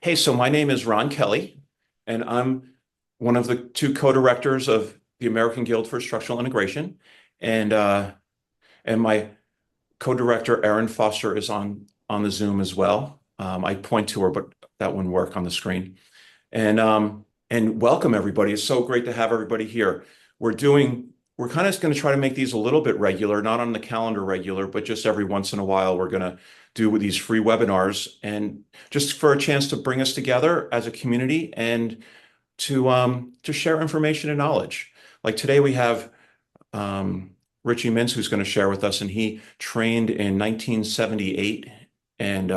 Hey, so my name is Ron Kelly, and I'm one of the two co-directors of the American Guild for Structural Integration, and and my co-director Erin Foster is on the Zoom as well. I point to her, but that wouldn't work on the screen. And welcome everybody. It's so great to have everybody here. We're kind of going to try to make these a little bit regular, not on the calendar regular, but just every once in a while we're going to do with these free webinars and just for a chance to bring us together as a community and to share information and knowledge. Like today we have Ritchie Mintz who's going to share with us, and he trained in 1978, and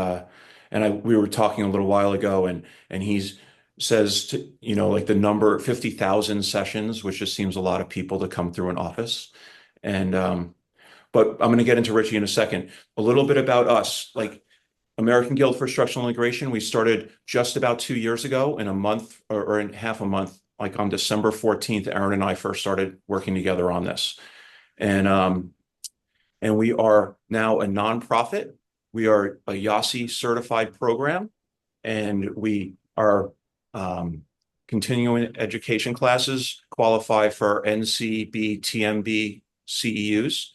we were talking a little while ago, and he's says to, like the number 50,000 sessions, which just seems a lot of people to come through an office. And but I'm going to get into Ritchie in a second. A little bit about us, like American Guild for Structural Integration. We started just about 2 years ago, in a month or in half a month, like on December 14th, Erin and I first started working together on this. And we are now a nonprofit. We are a AGSI certified program, and we are continuing education classes qualify for NCB, TMB, CEUs.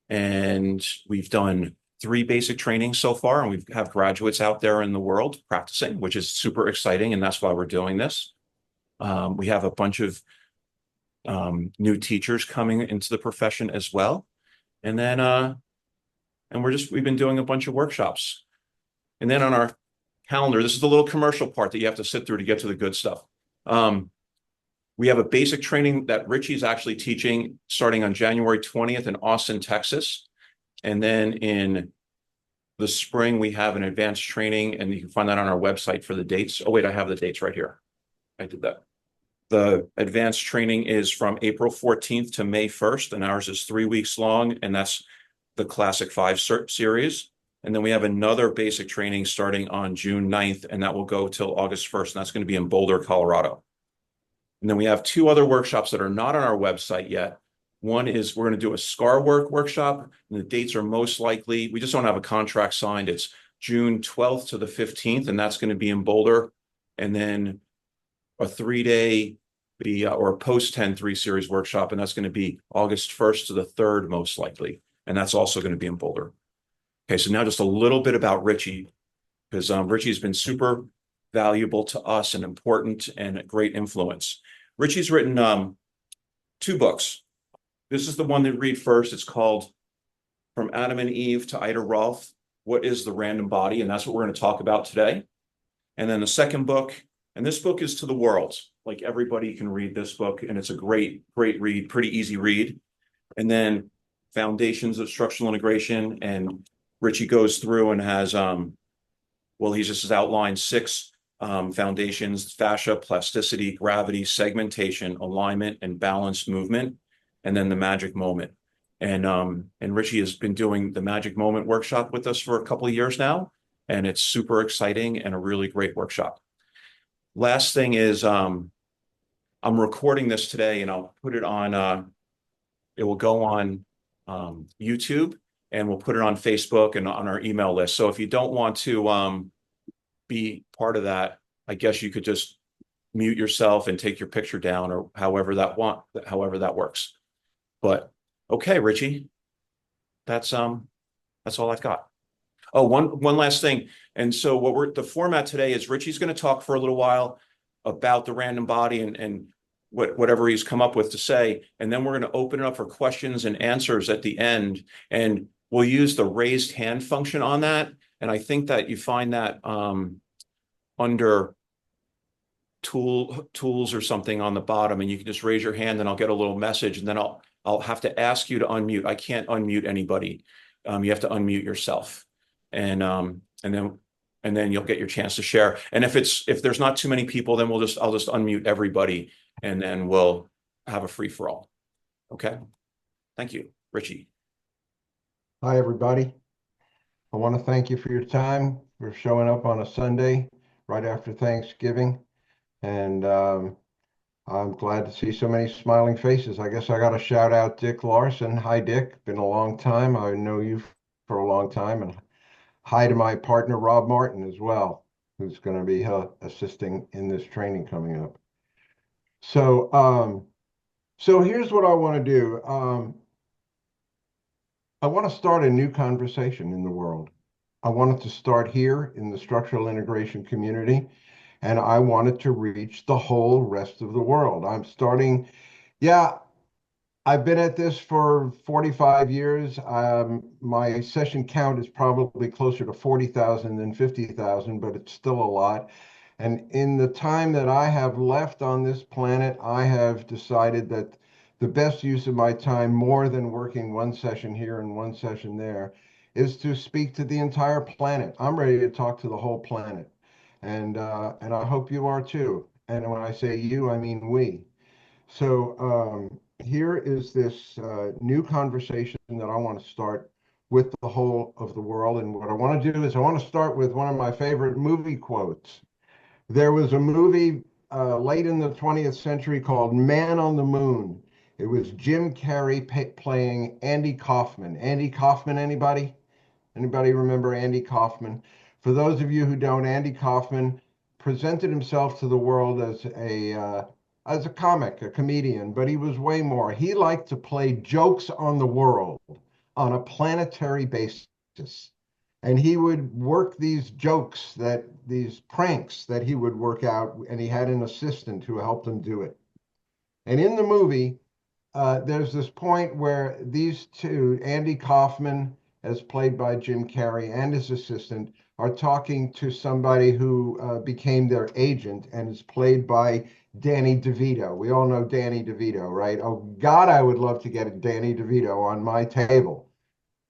And we've done 3 basic trainings so far, and we have graduates out there in the world practicing, which is super exciting, and that's why we're doing this. We have a bunch of new teachers coming into the profession as well. And then we've been doing a bunch of workshops. And then on our calendar, this is the little commercial part that you have to sit through to get to the good stuff. We have a basic training that Ritchie's actually teaching starting on January 20th in Austin, Texas. And then in the spring, we have an advanced training, and you can find that on our website for the dates. Oh, wait, I have the dates right here. I did that. The advanced training is from April 14th to May 1st, and ours is 3 weeks long, and that's the Classic 5 series. And then we have another basic training starting on June 9th, and that will go till August 1st, and that's going to be in Boulder, Colorado. And then we have 2 other workshops that are not on our website yet. One is we're going to do a scar work workshop, and the dates are most likely, we just don't have a contract signed. It's June 12th to the 15th, and that's going to be in Boulder. And then a 3-day or a post-10 3-series workshop, and that's going to be August 1st to the 3rd, most likely. And that's also going to be in Boulder. Okay, so now just a little bit about Ritchie, because Ritchie has been super valuable to us and important and a great influence. Ritchie's written 2 books. This is the one to read first. It's called From Adam and Eve to Ida Rolf, What is the Random Body? And that's what we're going to talk about today. And then the second book, and this book is to the world. Like everybody can read this book, and it's a great, great read, pretty easy read. And then Foundations of Structural Integration, and Ritchie goes through and has, he just has outlined 6 foundations: fascia, plasticity, gravity, segmentation, alignment, and balanced movement, and then the magic moment. And Ritchie has been doing the magic moment workshop with us for a couple of years now, and it's super exciting and a really great workshop. Last thing is, I'm recording this today, and I'll put it on, it will go on YouTube, and we'll put it on Facebook and on our email list. So if you don't want to be part of that, I guess you could just mute yourself and take your picture down, or however that works. But okay, Ritchie, that's all I've got. Oh, one last thing. And so the format today is Ritchie's going to talk for a little while about the random body and whatever he's come up with to say. And then we're going to open it up for questions and answers at the end. And we'll use the raised hand function on that. And I think that you find that under tools or something on the bottom, and you can just raise your hand, and I'll get a little message, and then I'll have to ask you to unmute. I can't unmute anybody. You have to unmute yourself. And then you'll get your chance to share. And if there's not too many people, then I'll just unmute everybody, and then we'll have a free for all. Okay. Thank you, Ritchie. Hi, everybody. I want to thank you for your time, for showing up on a Sunday right after Thanksgiving. And I'm glad to see so many smiling faces. I guess I got to shout out Dick Larson. Hi, Dick. Been a long time. I know you for a long time. And hi to my partner, Rob Martin, as well, who's going to be assisting in this training coming up. So here's what I want to do. I want to start a new conversation in the world. I want it to start here in the structural integration community, and I want it to reach the whole rest of the world. Yeah, I've been at this for 45 years. My session count is probably closer to 40,000 than 50,000, but it's still a lot. And in the time that I have left on this planet, I have decided that the best use of my time, more than working one session here and one session there, is to speak to the entire planet. I'm ready to talk to the whole planet. And I hope you are too. And when I say you, I mean we. So here is this new conversation that I want to start with the whole of the world. And what I want to do is I want to start with one of my favorite movie quotes. There was a movie late in the 20th century called Man on the Moon. It was Jim Carrey playing Andy Kaufman. Andy Kaufman, anybody? Anybody remember Andy Kaufman? For those of you who don't, Andy Kaufman presented himself to the world as a comic, a comedian, but he was way more. He liked to play jokes on the world on a planetary basis. And he would work these pranks that he would work out, and he had an assistant who helped him do it. And in the movie, there's this point where these two, Andy Kaufman, as played by Jim Carrey, and his assistant, are talking to somebody who became their agent and is played by Danny DeVito. We all know Danny DeVito, right? Oh, God, I would love to get a Danny DeVito on my table.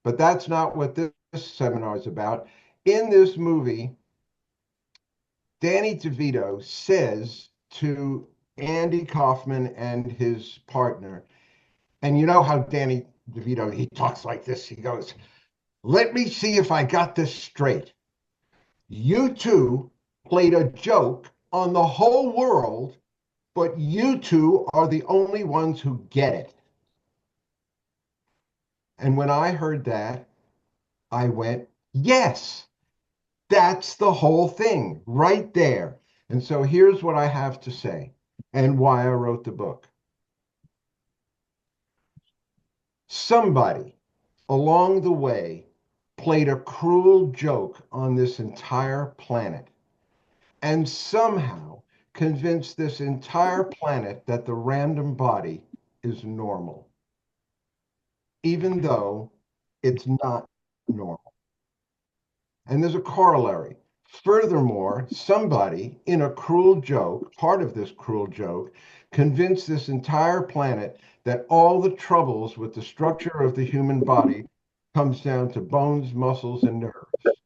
But that's not what this seminar is about. In this movie, Danny DeVito says to Andy Kaufman and his partner, and you know how Danny DeVito, he talks like this. He goes, let me see if I got this straight. You two played a joke on the whole world, but you two are the only ones who get it. And when I heard that, I went, yes, that's the whole thing right there. And so here's what I have to say and why I wrote the book. Somebody along the way played a cruel joke on this entire planet and somehow convinced this entire planet that the random body is normal, even though it's not normal. And there's a corollary. Furthermore, somebody in a cruel joke, part of this cruel joke, convinced this entire planet that all the troubles with the structure of the human body comes down to bones, muscles, and nerves.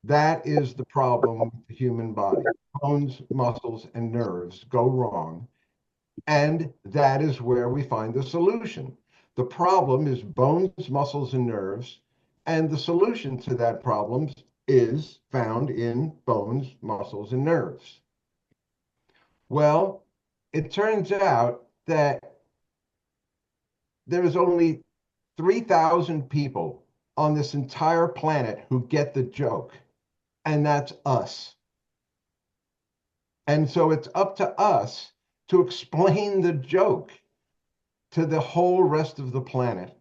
That is the problem with the human body. Bones, muscles, and nerves go wrong, and that is where we find the solution. The problem is bones, muscles, and nerves, and the solution to that problem is found in bones, muscles, and nerves. Well, it turns out that there's only 3,000 people on this entire planet who get the joke, and that's us. And so it's up to us to explain the joke to the whole rest of the planet.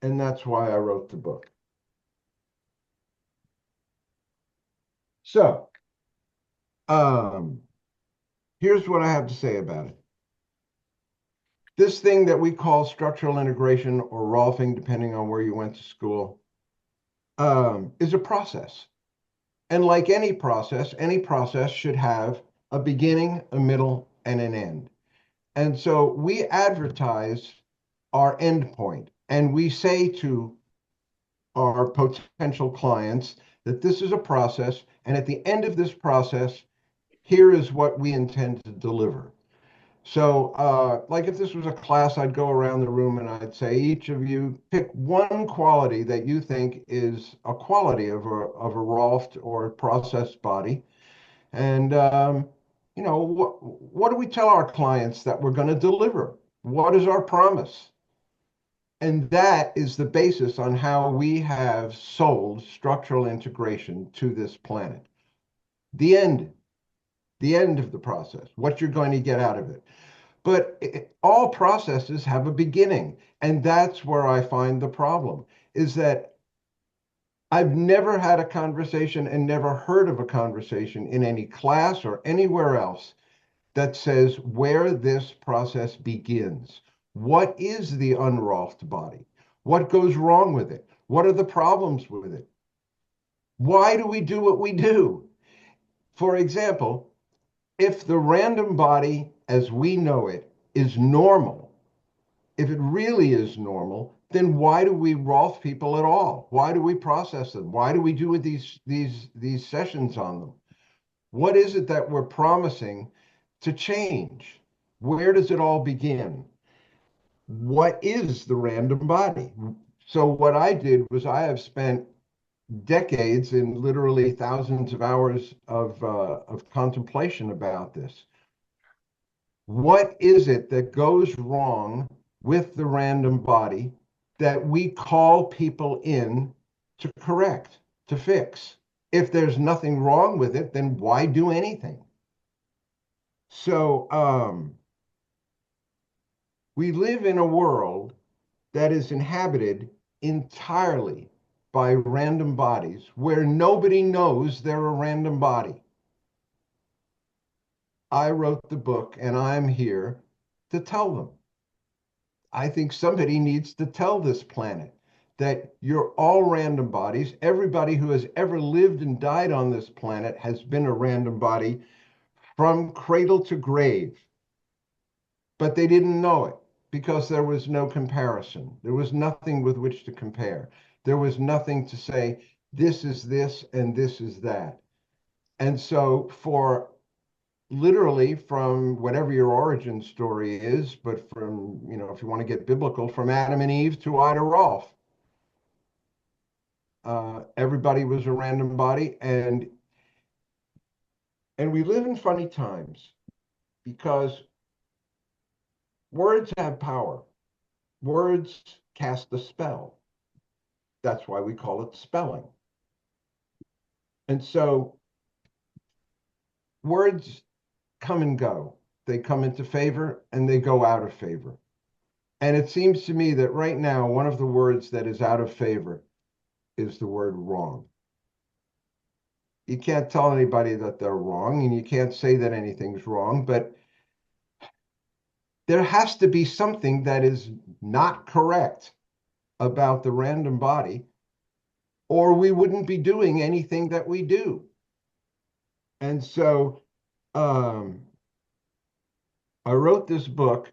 And that's why I wrote the book. So, um, here's what I have to say about it. This thing that we call structural integration or Rolfing, depending on where you went to school, is a process. And like any process should have a beginning, a middle, and an end. And so we advertise our endpoint, and we say to our potential clients that this is a process, and at the end of this process, here is what we intend to deliver. So, like if this was a class, I'd go around the room and I'd say, each of you pick one quality that you think is a quality of a Rolfed or processed body. And, what do we tell our clients that we're going to deliver? What is our promise? And that is the basis on how we have sold structural integration to this planet. The end, the end of the process, what you're going to get out of it. But all processes have a beginning. And that's where I find the problem is that I've never had a conversation and never heard of a conversation in any class or anywhere else that says where this process begins. What is the unrolfed body? What goes wrong with it? What are the problems with it? Why do we do what we do? For example, if the random body as we know it is normal, if it really is normal, then why do we Rolf people at all? Why do we process them? Why do we do these sessions on them? What is it that we're promising to change? Where does it all begin? What is the random body? So what I did was I have spent decades and literally thousands of hours of contemplation about this. What is it that goes wrong with the random body that we call people in to correct, to fix? If there's nothing wrong with it, then why do anything? So we live in a world that is inhabited entirely by random bodies where nobody knows they're a random body. I wrote the book and I'm here to tell them. I think somebody needs to tell this planet that you're all random bodies. Everybody who has ever lived and died on this planet has been a random body from cradle to grave. But they didn't know it because there was no comparison. There was nothing with which to compare. There was nothing to say, this is this and this is that. And so for literally from whatever your origin story is, but from, if you want to get biblical, from Adam and Eve to Ida Rolf, everybody was a random body. And we live in funny times because words have power. Words cast a spell. That's why we call it spelling. And so words come and go. They come into favor and they go out of favor. And it seems to me that right now, one of the words that is out of favor is the word wrong. You can't tell anybody that they're wrong, and you can't say that anything's wrong, but there has to be something that is not correct about the random body, or we wouldn't be doing anything that we do. And so I wrote this book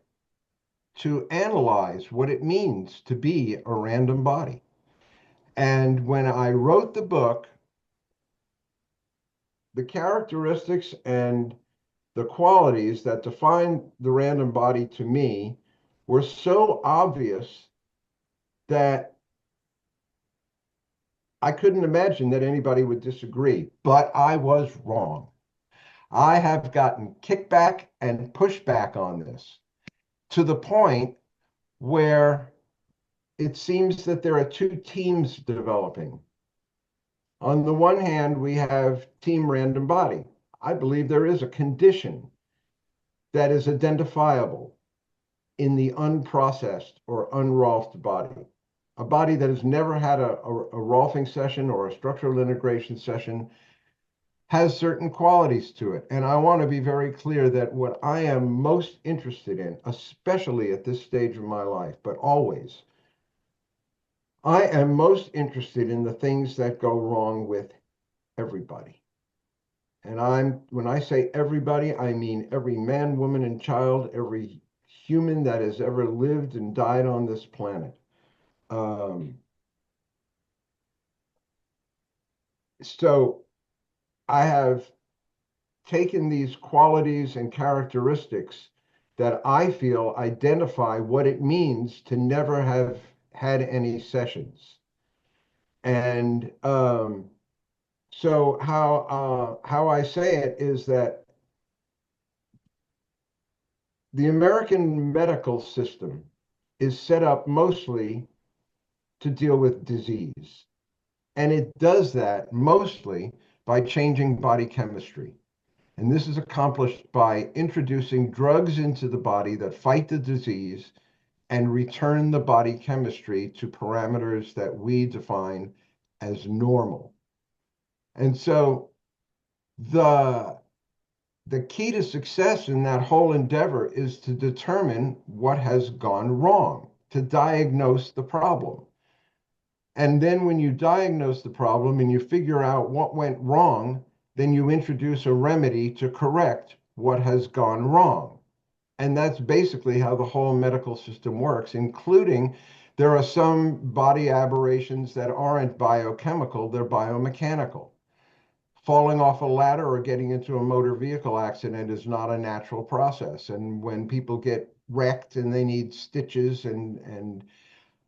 to analyze what it means to be a random body. And when I wrote the book, the characteristics and the qualities that define the random body to me were so obvious that I couldn't imagine that anybody would disagree, but I was wrong. I have gotten kickback and pushback on this to the point where it seems that there are two teams developing. On the one hand, we have team random body. I believe there is a condition that is identifiable in the unprocessed or unrolfed body. A body that has never had a rolfing session or a structural integration session has certain qualities to it. And I want to be very clear that what I am most interested in, especially at this stage of my life, but always, I am most interested in the things that go wrong with everybody. And when I say everybody, I mean every man, woman, and child, every human that has ever lived and died on this planet. So I have taken these qualities and characteristics that I feel identify what it means to never have had any sessions. And so how I say it is that the American medical system is set up mostly to deal with disease. And it does that mostly by changing body chemistry. And this is accomplished by introducing drugs into the body that fight the disease and return the body chemistry to parameters that we define as normal. And so the the key to success in that whole endeavor is to determine what has gone wrong, to diagnose the problem. And then when you diagnose the problem and you figure out what went wrong, then you introduce a remedy to correct what has gone wrong. And that's basically how the whole medical system works, including there are some body aberrations that aren't biochemical, they're biomechanical. Falling off a ladder or getting into a motor vehicle accident is not a natural process. And when people get wrecked and they need stitches and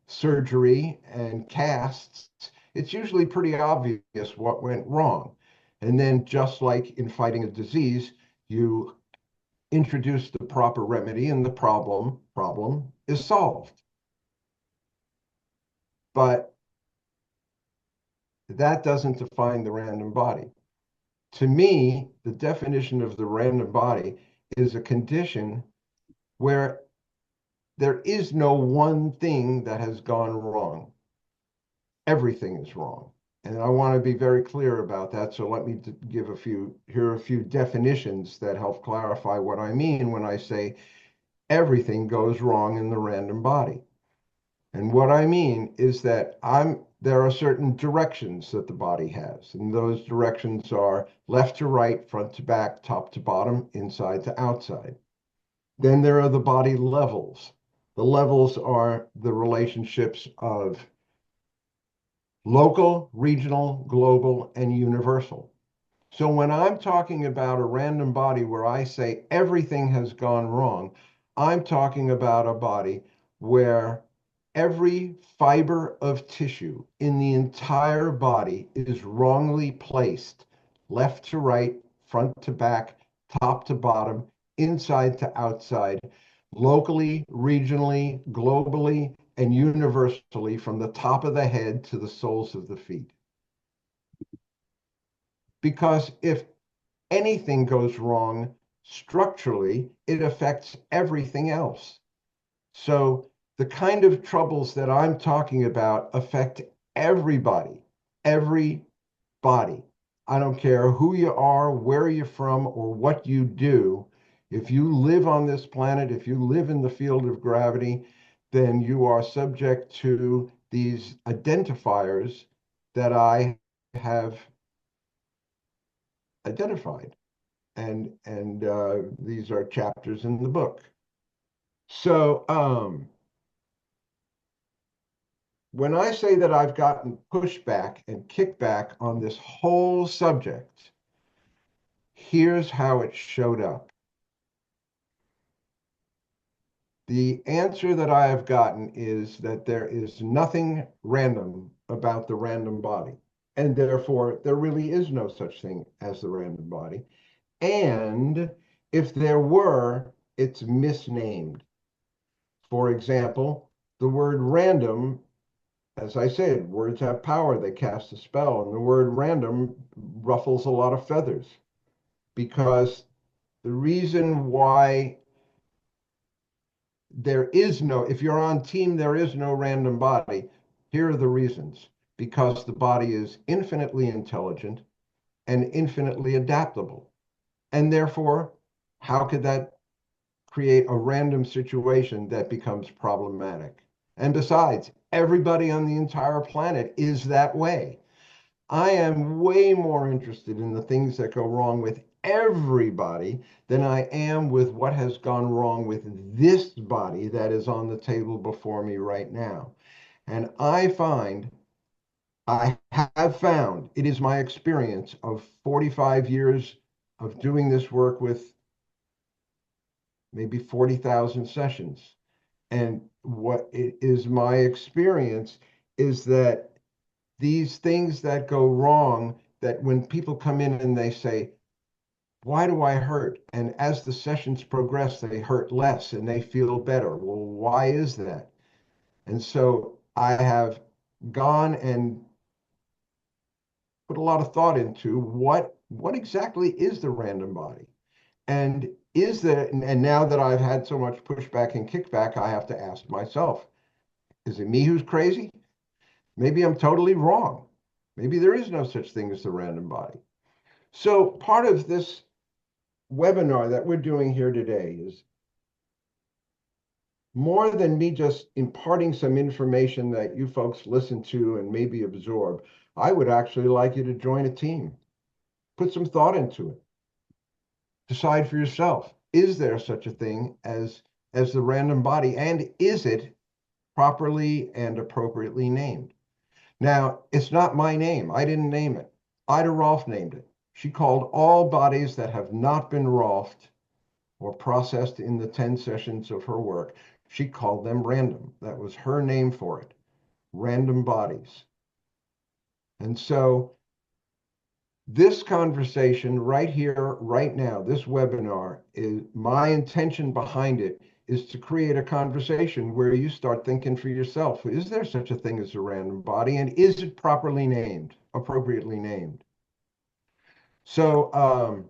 surgery and casts, it's usually pretty obvious what went wrong. And then, just like in fighting a disease, you introduce the proper remedy and the problem is solved. But that doesn't define the random body. To me, the definition of the random body is a condition where there is no one thing that has gone wrong. Everything is wrong. And I want to be very clear about that. So let me give here are a few definitions that help clarify what I mean when I say everything goes wrong in the random body. And what I mean is that there are certain directions that the body has, and those directions are left to right, front to back, top to bottom, inside to outside. Then there are the body levels. The levels are the relationships of local, regional, global, and universal. So when I'm talking about a random body where I say everything has gone wrong, I'm talking about a body where every fiber of tissue in the entire body is wrongly placed, left to right, front to back, top to bottom, inside to outside, locally, regionally, globally, and universally from the top of the head to the soles of the feet. Because if anything goes wrong structurally, it affects everything else. So the kind of troubles that I'm talking about affect everybody, every body. I don't care who you are, where you're from, or what you do. If you live on this planet, if you live in the field of gravity, then you are subject to these identifiers that I have identified. And these are chapters in the book. So when I say that I've gotten pushback and kickback on this whole subject, here's how it showed up. The answer that I have gotten is that there is nothing random about the random body, and therefore there really is no such thing as the random body. And if there were, it's misnamed. For example, the word random, as I said, words have power, they cast a spell, and the word random ruffles a lot of feathers because the reason why if you're on team, there is no random body, here are the reasons. Because the body is infinitely intelligent and infinitely adaptable. And therefore, how could that create a random situation that becomes problematic? And besides, everybody on the entire planet is that way. I am way more interested in the things that go wrong with everybody than I am with what has gone wrong with this body that is on the table before me right now. And I have found, it is my experience of 45 years of doing this work with maybe 40,000 sessions. And what it is my experience is that these things that go wrong, that when people come in and they say, why do I hurt? And as the sessions progress, they hurt less and they feel better. Well, why is that? And so I have gone and put a lot of thought into what exactly is the random body? And and now that I've had so much pushback and kickback, I have to ask myself, is it me who's crazy? Maybe I'm totally wrong. Maybe there is no such thing as the random body. So part of this webinar that we're doing here today is more than me just imparting some information that you folks listen to and maybe absorb. I would actually like you to join a team, put some thought into it, decide for yourself, is there such a thing as the random body, and is it properly and appropriately named? Now, it's not my name. I didn't name it. Ida Rolf named it. She called all bodies that have not been Rolfed or processed in the 10 sessions of her work, she called them random. That was her name for it, random bodies. And so this conversation right here, right now, this webinar, is my intention behind it is to create a conversation where you start thinking for yourself, is there such a thing as a random body, and is it properly named, appropriately named? So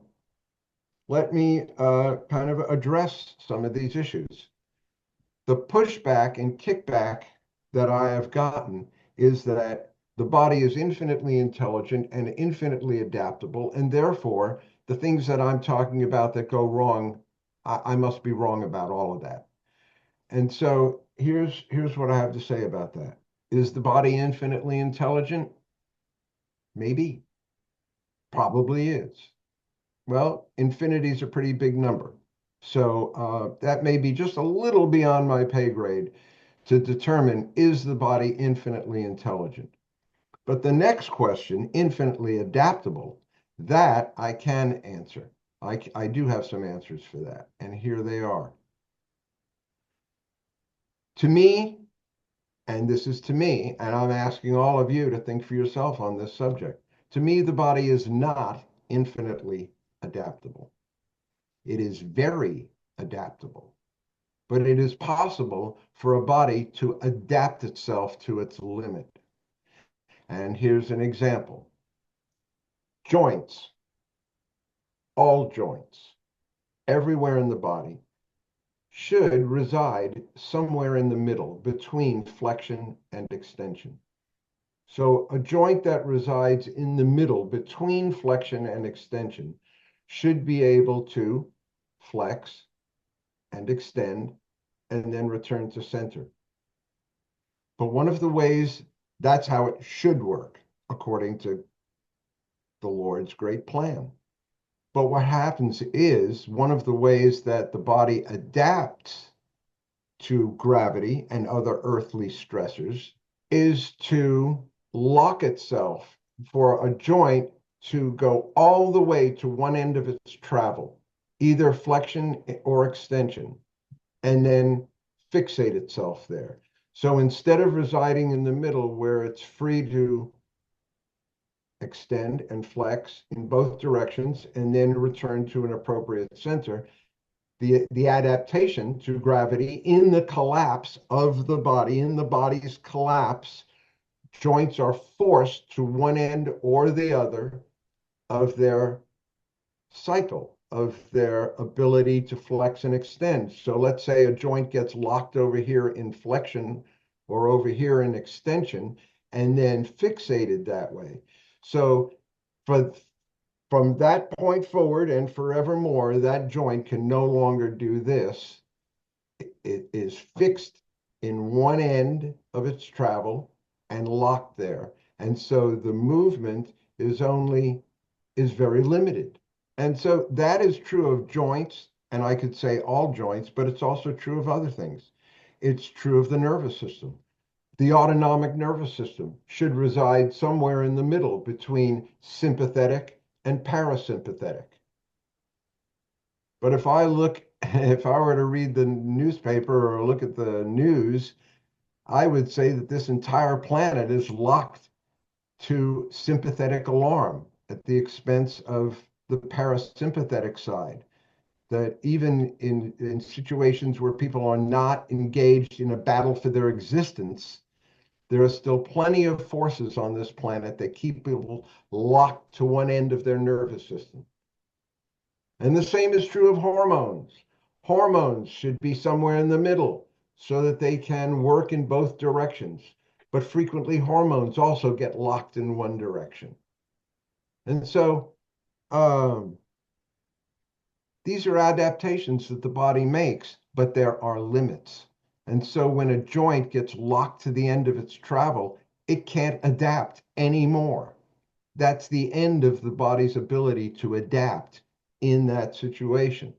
let me kind of address some of these issues. The pushback and kickback that I have gotten is that the body is infinitely intelligent and infinitely adaptable, and therefore the things that I'm talking about that go wrong, I must be wrong about all of that. And so here's what I have to say about that. Is the body infinitely intelligent? Maybe, probably is. Well, infinity is a pretty big number. So that may be just a little beyond my pay grade to determine, is the body infinitely intelligent? But the next question, infinitely adaptable, that I can answer. I do have some answers for that, and here they are. To me, and this is to me, and I'm asking all of you to think for yourself on this subject. To me, the body is not infinitely adaptable. It is very adaptable, but it is possible for a body to adapt itself to its limit. And here's an example. Joints, all joints, everywhere in the body, should reside somewhere in the middle between flexion and extension. So a joint that resides in the middle between flexion and extension should be able to flex and extend and then return to center. But one of the ways, that's how it should work, according to the Lord's great plan. But what happens is one of the ways that the body adapts to gravity and other earthly stressors is to lock itself for a joint to go all the way to one end of its travel, either flexion or extension, and then fixate itself there. So instead of residing in the middle where it's free to extend and flex in both directions and then return to an appropriate center, the adaptation to gravity in the collapse of the body, in the body's collapse, joints are forced to one end or the other of their cycle, of their ability to flex and extend. So let's say a joint gets locked over here in flexion or over here in extension and then fixated that way. So from that point forward and forevermore, that joint can no longer do this. It is fixed in one end of its travel and locked there. And so the movement is very limited. And so that is true of joints, and I could say all joints, but it's also true of other things. It's true of the nervous system. The autonomic nervous system should reside somewhere in the middle between sympathetic and parasympathetic. But if I were to read the newspaper or look at the news, I would say that this entire planet is locked to sympathetic alarm at the expense of the parasympathetic side. That even in situations where people are not engaged in a battle for their existence, There are still plenty of forces on this planet that keep people locked to one end of their nervous system. And the same is true of hormones. Hormones should be somewhere in the middle so that they can work in both directions. But frequently, hormones also get locked in one direction. And so these are adaptations that the body makes, but there are limits. And so when a joint gets locked to the end of its travel, it can't adapt anymore. That's the end of the body's ability to adapt in that situation.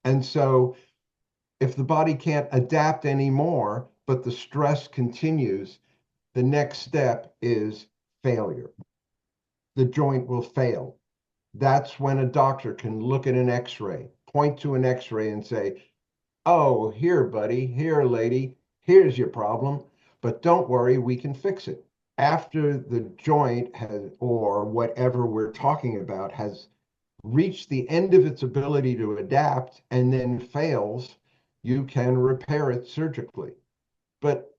And so if the body can't adapt anymore, but the stress continues, the next step is failure. The joint will fail. That's when a doctor can look at an x-ray, point to an x-ray and say, oh, here, buddy, here, lady, here's your problem, but don't worry, we can fix it. After the joint has, or whatever we're talking about, has reached the end of its ability to adapt and then fails, you can repair it surgically. But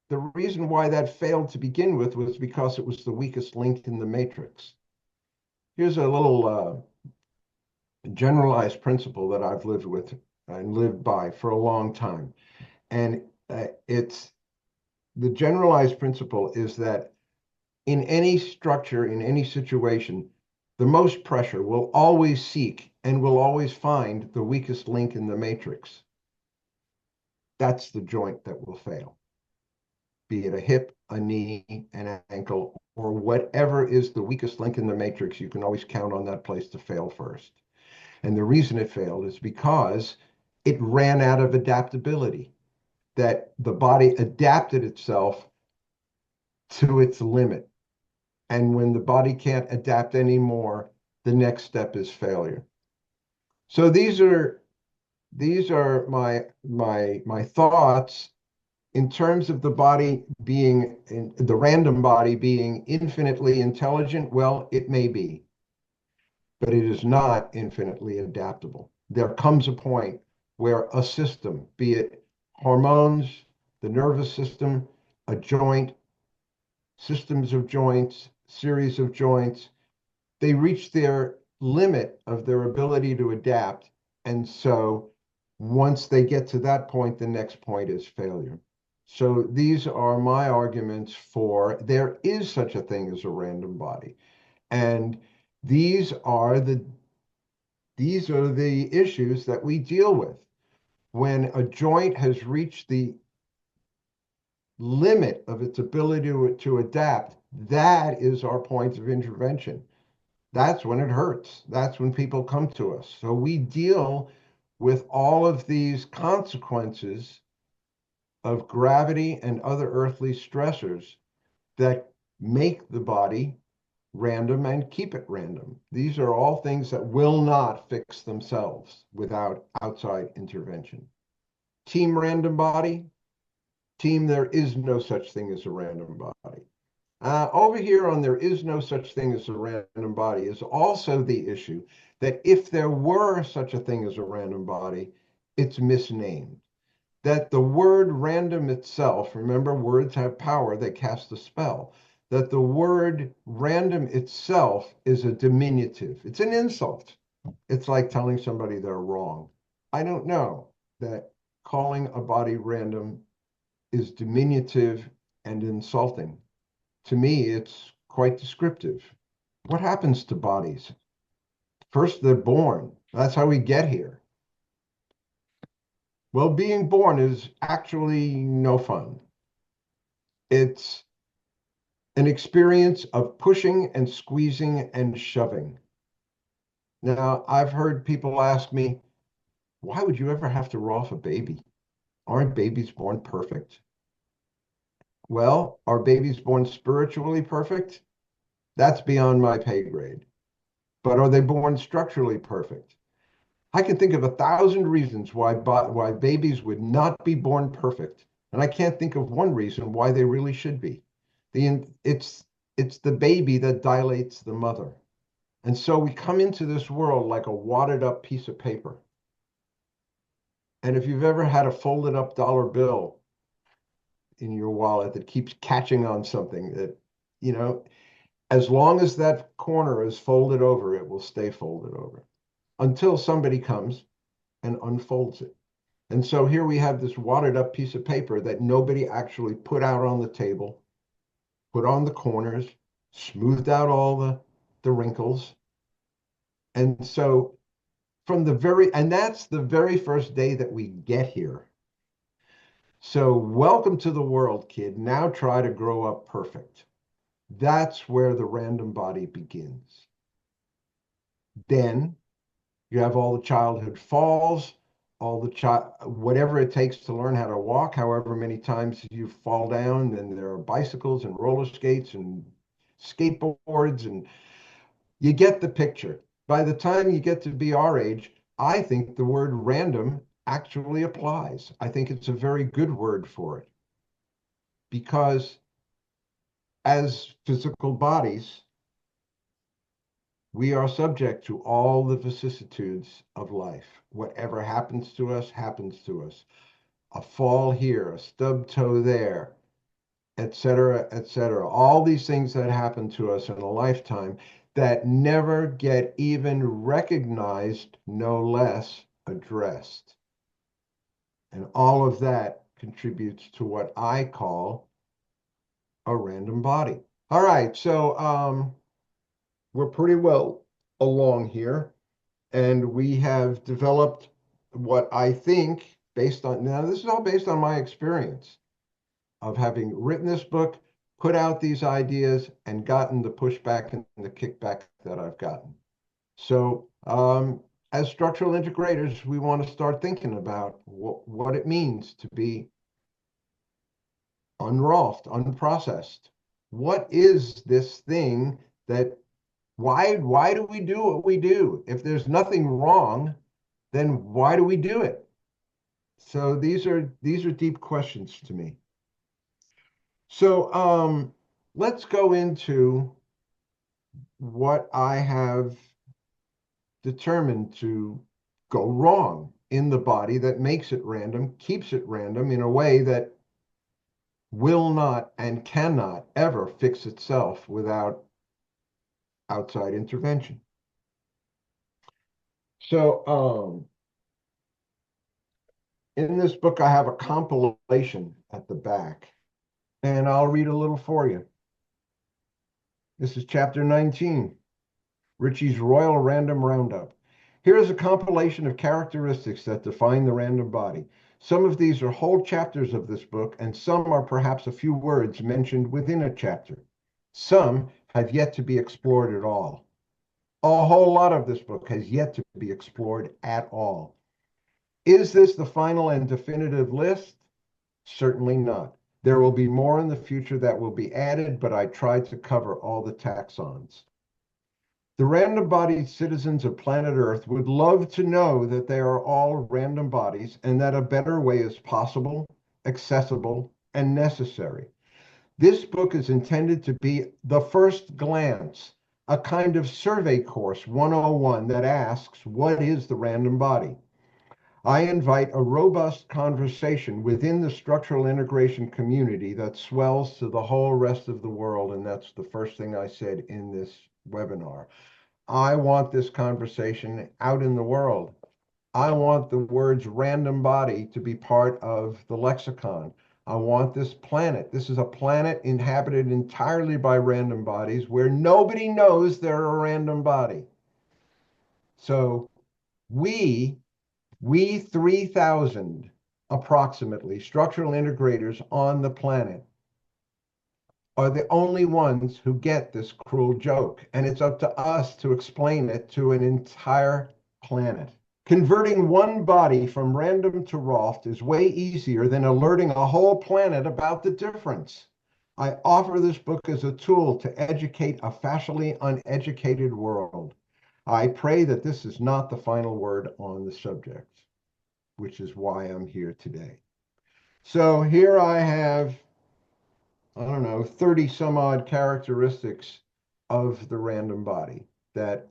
the reason why that failed to begin with was because it was the weakest link in the matrix. Here's a little generalized principle that I've lived with and lived by for a long time. And it's the generalized principle is that in any structure, in any situation, the most pressure will always seek and will always find the weakest link in the matrix. That's the joint that will fail, be it a hip, a knee, an ankle, or whatever is the weakest link in the matrix. You can always count on that place to fail first. And the reason it failed is because it ran out of adaptability, that the body adapted itself to its limit. And when the body can't adapt anymore, the next step is failure. So these are my thoughts in terms of the body being the random body being infinitely intelligent. Well, it may be, but it is not infinitely adaptable. There comes a point where a system, be it hormones, the nervous system, a joint, systems of joints, series of joints, they reach their limit of their ability to adapt. And so once they get to that point, the next point is failure. So these are my arguments for there is such a thing as a random body. And these are the issues that we deal with. When a joint has reached the limit of its ability to adapt, that is our point of intervention. That's when it hurts. That's when people come to us. So we deal with all of these consequences of gravity and other earthly stressors that make the body random and keep it random. These are all things that will not fix themselves without outside intervention. Team random body, team, there is no such thing as a random body. Over here on there is no such thing as a random body is also the issue that if there were such a thing as a random body, it's misnamed. That the word random itself, remember words have power, they cast a spell, that the word random itself is a diminutive. It's an insult. It's like telling somebody they're wrong. I don't know that calling a body random is diminutive and insulting. To me, it's quite descriptive. What happens to bodies? First, they're born. That's how we get here. Well, being born is actually no fun. It's an experience of pushing and squeezing and shoving. Now, I've heard people ask me, why would you ever have to rough off a baby? Aren't babies born perfect? Well, are babies born spiritually perfect? That's beyond my pay grade. But are they born structurally perfect? I can think of 1,000 reasons why babies would not be born perfect, and I can't think of one reason why they really should be. It's the baby that dilates the mother, and so we come into this world like a wadded up piece of paper. And if you've ever had a folded up dollar bill, in your wallet that keeps catching on something that, you know, as long as that corner is folded over, it will stay folded over until somebody comes and unfolds it. And so here we have this wadded up piece of paper that nobody actually put out on the table, put on the corners, smoothed out all the wrinkles. And so and that's the very first day that we get here. So welcome to the world, kid. Now try to grow up perfect. That's where the random body begins. Then you have all the childhood falls, all the whatever it takes to learn how to walk, however many times you fall down, and there are bicycles and roller skates and skateboards, and you get the picture. By the time you get to be our age, I think the word random actually applies. I think it's a very good word for it because as physical bodies, we are subject to all the vicissitudes of life. Whatever happens to us, happens to us. A fall here, a stub toe there, etc., etc. All these things that happen to us in a lifetime that never get even recognized, no less addressed. And all of that contributes to what I call a random body. All right, so we're pretty well along here, and we have developed what I think, based on, now this is all based on my experience of having written this book, put out these ideas, and gotten the pushback and the kickback that I've gotten. So as structural integrators, we want to start thinking about what it means to be unrolfed, unprocessed. What is this thing that why do we do what we do? If there's nothing wrong, then why do we do it? So these are deep questions to me. So let's go into what I have determined to go wrong in the body that makes it random, keeps it random in a way that will not and cannot ever fix itself without outside intervention. So in this book, I have a compilation at the back, and I'll read a little for you. This is chapter 19, Ritchie's Royal Random Roundup. Here is a compilation of characteristics that define the random body. Some of these are whole chapters of this book, and some are perhaps a few words mentioned within a chapter. Some have yet to be explored at all. A whole lot of this book has yet to be explored at all. Is this the final and definitive list? Certainly not. There will be more in the future that will be added, but I tried to cover all the taxons. The random-bodied citizens of planet Earth would love to know that they are all random bodies and that a better way is possible, accessible, and necessary. This book is intended to be the first glance, a kind of survey course 101 that asks, what is the random body? I invite a robust conversation within the structural integration community that swells to the whole rest of the world, and that's the first thing I said in this webinar. I want this conversation out in the world. I want the words random body to be part of the lexicon. I want this planet. This is a planet inhabited entirely by random bodies where nobody knows they're a random body. So we 3,000 approximately structural integrators on the planet are the only ones who get this cruel joke. And it's up to us to explain it to an entire planet. Converting one body from random to Rolfed is way easier than alerting a whole planet about the difference. I offer this book as a tool to educate a factually uneducated world. I pray that this is not the final word on the subject, which is why I'm here today. So here I have, I don't know, 30 some odd characteristics of the random body that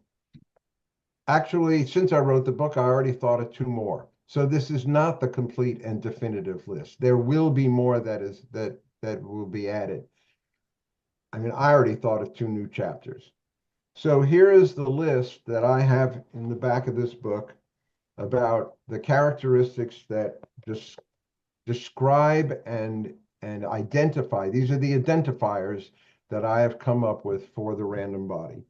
actually, since I wrote the book, I already thought of two more. So this is not the complete and definitive list. There will be more that will be added. I mean, I already thought of 2 new chapters. So here is the list that I have in the back of this book about the characteristics that just describe and identify. These are the identifiers that I have come up with for the random body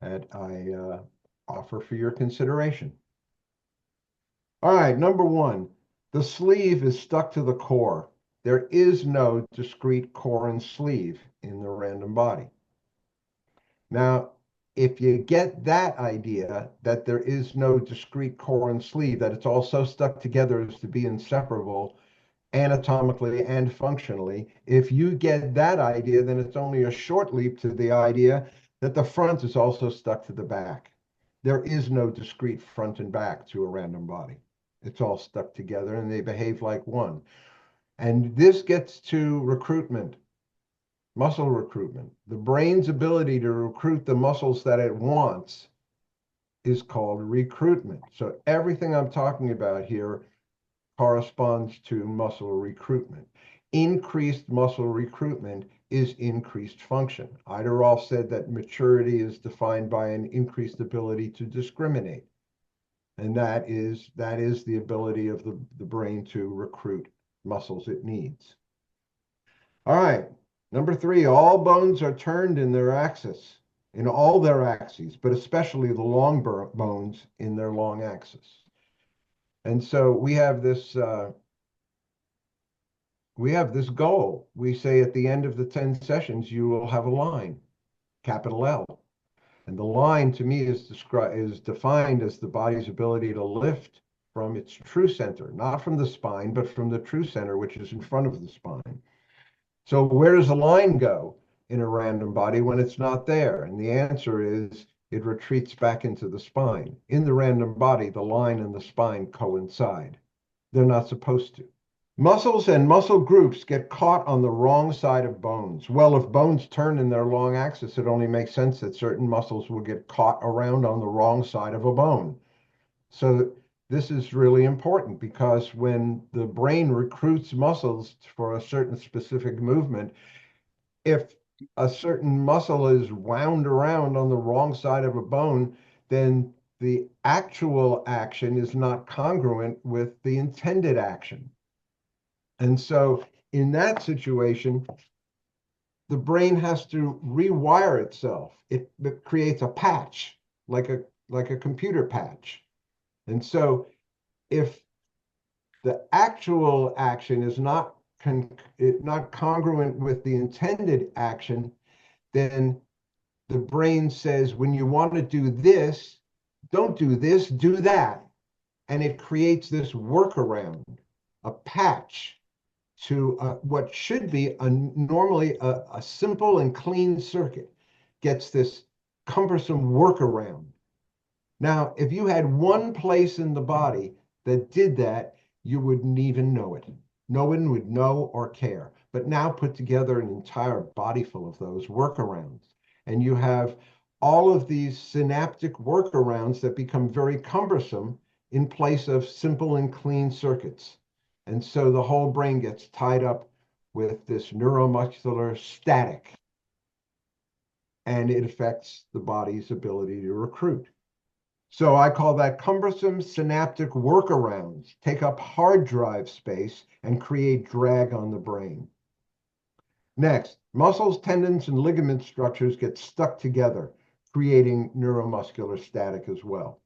that I offer for your consideration. All right, number 1, the sleeve is stuck to the core. There is no discrete core and sleeve in the random body. Now, if you get that idea that there is no discrete core and sleeve, that it's all so stuck together as to be inseparable anatomically and functionally, if you get that idea, then it's only a short leap to the idea that the front is also stuck to the back. There is no discrete front and back to a random body. It's all stuck together and they behave like one. And this gets to recruitment. Muscle recruitment. The brain's ability to recruit the muscles that it wants is called recruitment. So everything I'm talking about here corresponds to muscle recruitment. Increased muscle recruitment is increased function. Eiderolf said that maturity is defined by an increased ability to discriminate. And that is the ability of the brain to recruit muscles it needs. All right. Number 3, all bones are turned in their axis, in all their axes, but especially the long bones in their long axis. And so we have this goal. We say at the end of the 10 sessions, you will have a line, capital L. And the line to me is defined as the body's ability to lift from its true center, not from the spine, but from the true center, which is in front of the spine. So where does the line go in a random body when it's not there? And the answer is it retreats back into the spine. In the random body, the line and the spine coincide. They're not supposed to. Muscles and muscle groups get caught on the wrong side of bones. Well, if bones turn in their long axis, it only makes sense that certain muscles will get caught around on the wrong side of a bone. So this is really important because when the brain recruits muscles for a certain specific movement, if a certain muscle is wound around on the wrong side of a bone, then the actual action is not congruent with the intended action. And so in that situation, the brain has to rewire itself. It creates a patch, like a computer patch. And so if the actual action is not congruent with the intended action, then the brain says, when you want to do this, don't do this, do that. And it creates this workaround, a patch to what should be normally a simple and clean circuit, gets this cumbersome workaround. Now, if you had one place in the body that did that, you wouldn't even know it. No one would know or care. But now put together an entire body full of those workarounds. And you have all of these synaptic workarounds that become very cumbersome in place of simple and clean circuits. And so the whole brain gets tied up with this neuromuscular static. And it affects the body's ability to recruit. So I call that cumbersome synaptic workarounds, take up hard drive space and create drag on the brain. Next, muscles, tendons, and ligament structures get stuck together, creating neuromuscular static as well.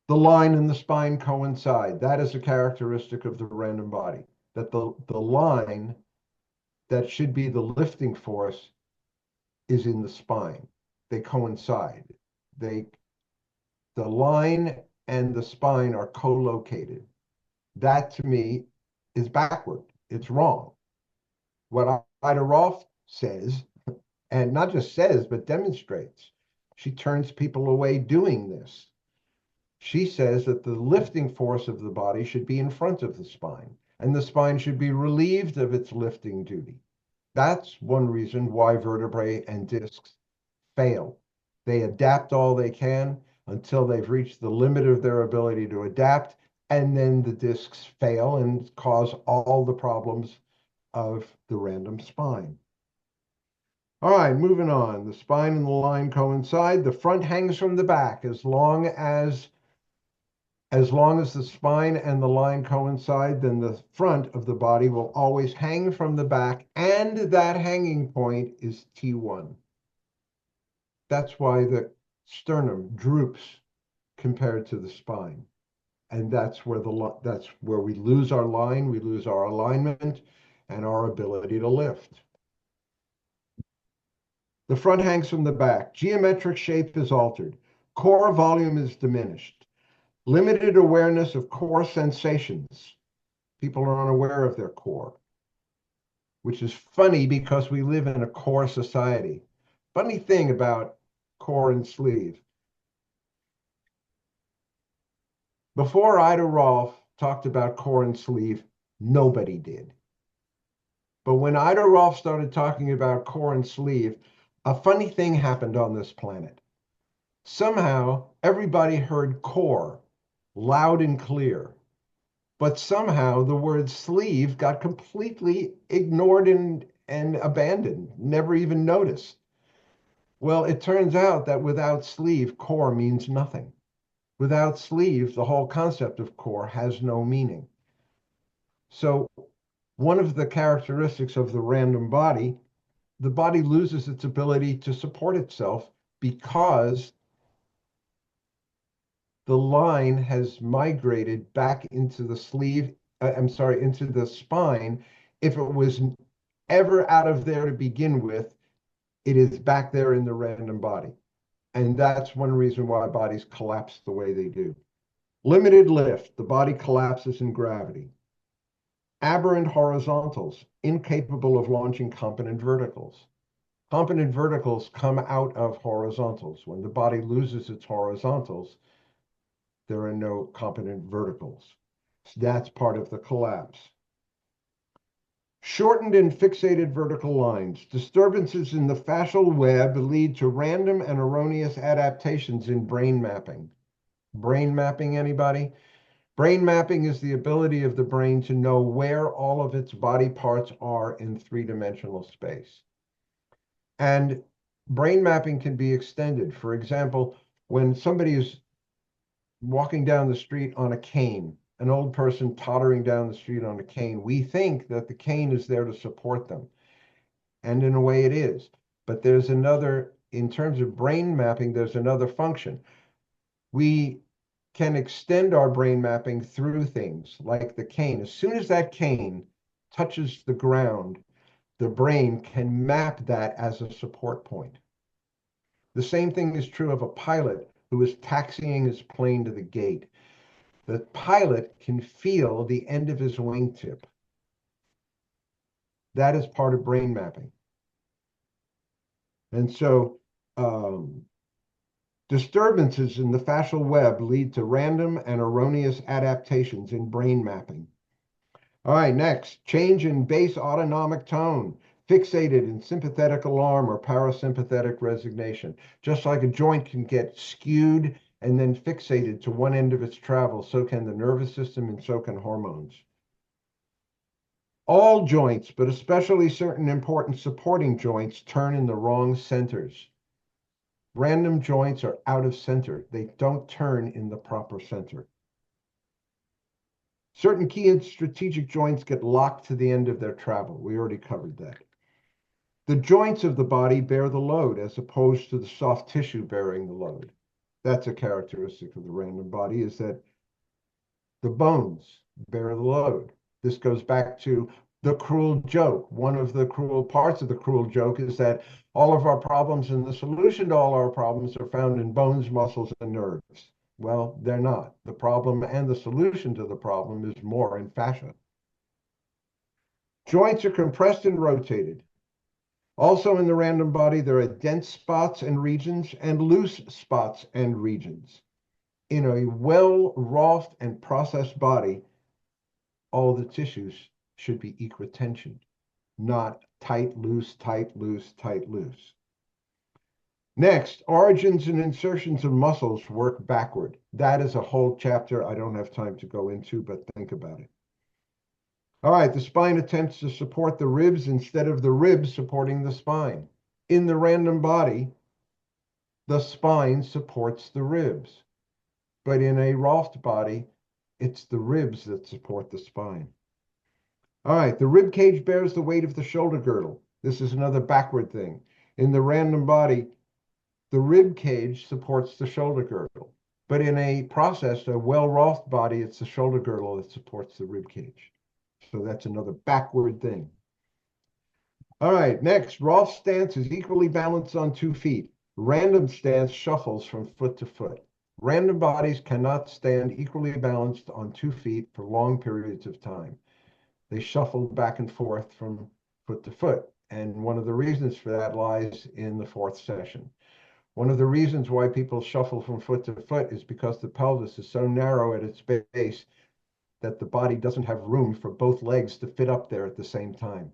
The line and the spine coincide. That is a characteristic of the random body, that the line that should be the lifting force is in the spine. They coincide. The line and the spine are co-located. That to me is backward. It's wrong. What Ida Rolf says, and not just says, but demonstrates, she turns people away doing this. She says that the lifting force of the body should be in front of the spine, and the spine should be relieved of its lifting duty. That's one reason why vertebrae and discs fail. They adapt all they can, until they've reached the limit of their ability to adapt, and then the discs fail and cause all the problems of the random spine. All right, moving on. The spine and the line coincide. The front hangs from the back as long as the spine and the line coincide, then the front of the body will always hang from the back, and that hanging point is T1. That's why the sternum droops compared to the spine. And that's where we lose our line, we lose our alignment and our ability to lift. The front hangs from the back. Geometric shape is altered. Core volume is diminished. Limited awareness of core sensations. People are unaware of their core, which is funny because we live in a core society. Funny thing about core and sleeve. Before Ida Rolf talked about core and sleeve, nobody did. But when Ida Rolf started talking about core and sleeve, a funny thing happened on this planet. Somehow, everybody heard core loud and clear. But somehow the word sleeve got completely ignored and abandoned, never even noticed. Well, it turns out that without sleeve, core means nothing. Without sleeve, the whole concept of core has no meaning. So one of the characteristics of the random body, the body loses its ability to support itself because the line has migrated back into the sleeve, into the spine. If it was ever out of there to begin with, it is back there in the random body. And that's one reason why bodies collapse the way they do. Limited lift, the body collapses in gravity. Aberrant horizontals, incapable of launching competent verticals. Competent verticals come out of horizontals. When the body loses its horizontals, there are no competent verticals. So that's part of the collapse. Shortened and fixated vertical lines. Disturbances in the fascial web lead to random and erroneous adaptations in brain mapping. Brain mapping, anybody? Brain mapping is the ability of the brain to know where all of its body parts are in three-dimensional space. And brain mapping can be extended. For example, when somebody is walking down the street on a cane, an old person tottering down the street on a cane, we think that the cane is there to support them. And in a way it is. But there's another, in terms of brain mapping, there's another function. We can extend our brain mapping through things like the cane. As soon as that cane touches the ground, the brain can map that as a support point. The same thing is true of a pilot who is taxiing his plane to the gate. The pilot can feel the end of his wingtip. That is part of brain mapping. And so disturbances in the fascial web lead to random and erroneous adaptations in brain mapping. All right, next, change in base autonomic tone, fixated in sympathetic alarm or parasympathetic resignation. Just like a joint can get skewed and then fixated to one end of its travel, so can the nervous system and so can hormones. All joints, but especially certain important supporting joints, turn in the wrong centers. Random joints are out of center. They don't turn in the proper center. Certain key and strategic joints get locked to the end of their travel. We already covered that. The joints of the body bear the load as opposed to the soft tissue bearing the load. That's a characteristic of the random body, is that the bones bear the load. This goes back to the cruel joke. One of the cruel parts of the cruel joke is that all of our problems and the solution to all our problems are found in bones, muscles, and nerves. Well, they're not. The problem and the solution to the problem is more in fascia. Joints are compressed and rotated. Also in the random body, there are dense spots and regions and loose spots and regions. In a well-wrought and processed body, all the tissues should be equitensioned, not tight, loose, tight, loose, tight, loose. Next, origins and insertions of muscles work backward. That is a whole chapter I don't have time to go into, but think about it. All right, the spine attempts to support the ribs instead of the ribs supporting the spine. In the random body, the spine supports the ribs, but in a Rolfed body, it's the ribs that support the spine. All right, the rib cage bears the weight of the shoulder girdle. This is another backward thing. In the random body, the rib cage supports the shoulder girdle, but in a processed, a well-Rolfed body, it's the shoulder girdle that supports the rib cage. So that's another backward thing. All right, next, Rolf stance is equally balanced on 2 feet. Random stance shuffles from foot to foot. Random bodies cannot stand equally balanced on 2 feet for long periods of time. They shuffle back and forth from foot to foot. And one of the reasons for that lies in the 4th session. One of the reasons why people shuffle from foot to foot is because the pelvis is so narrow at its base that the body doesn't have room for both legs to fit up there at the same time.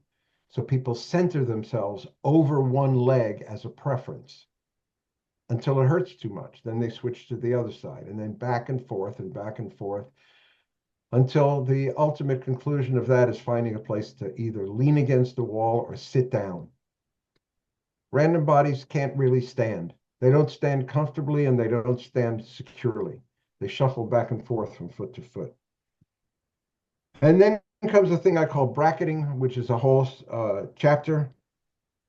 So people center themselves over one leg as a preference until it hurts too much. Then they switch to the other side and then back and forth until the ultimate conclusion of that is finding a place to either lean against the wall or sit down. Random bodies can't really stand. They don't stand comfortably and they don't stand securely. They shuffle back and forth from foot to foot. And then comes a thing I call bracketing, which is a whole chapter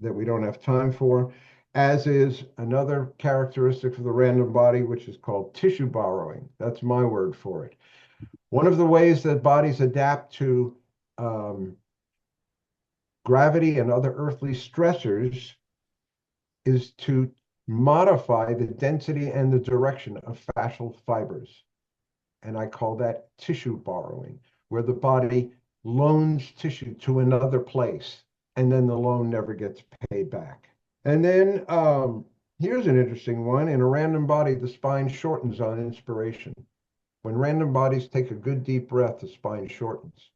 that we don't have time for, as is another characteristic of the random body, which is called tissue borrowing. That's my word for it. One of the ways that bodies adapt to gravity and other earthly stressors is to modify the density and the direction of fascial fibers. And I call that tissue borrowing, where the body loans tissue to another place, and then the loan never gets paid back. And then here's an interesting one. In a random body, the spine shortens on inspiration. When random bodies take a good deep breath, the spine shortens.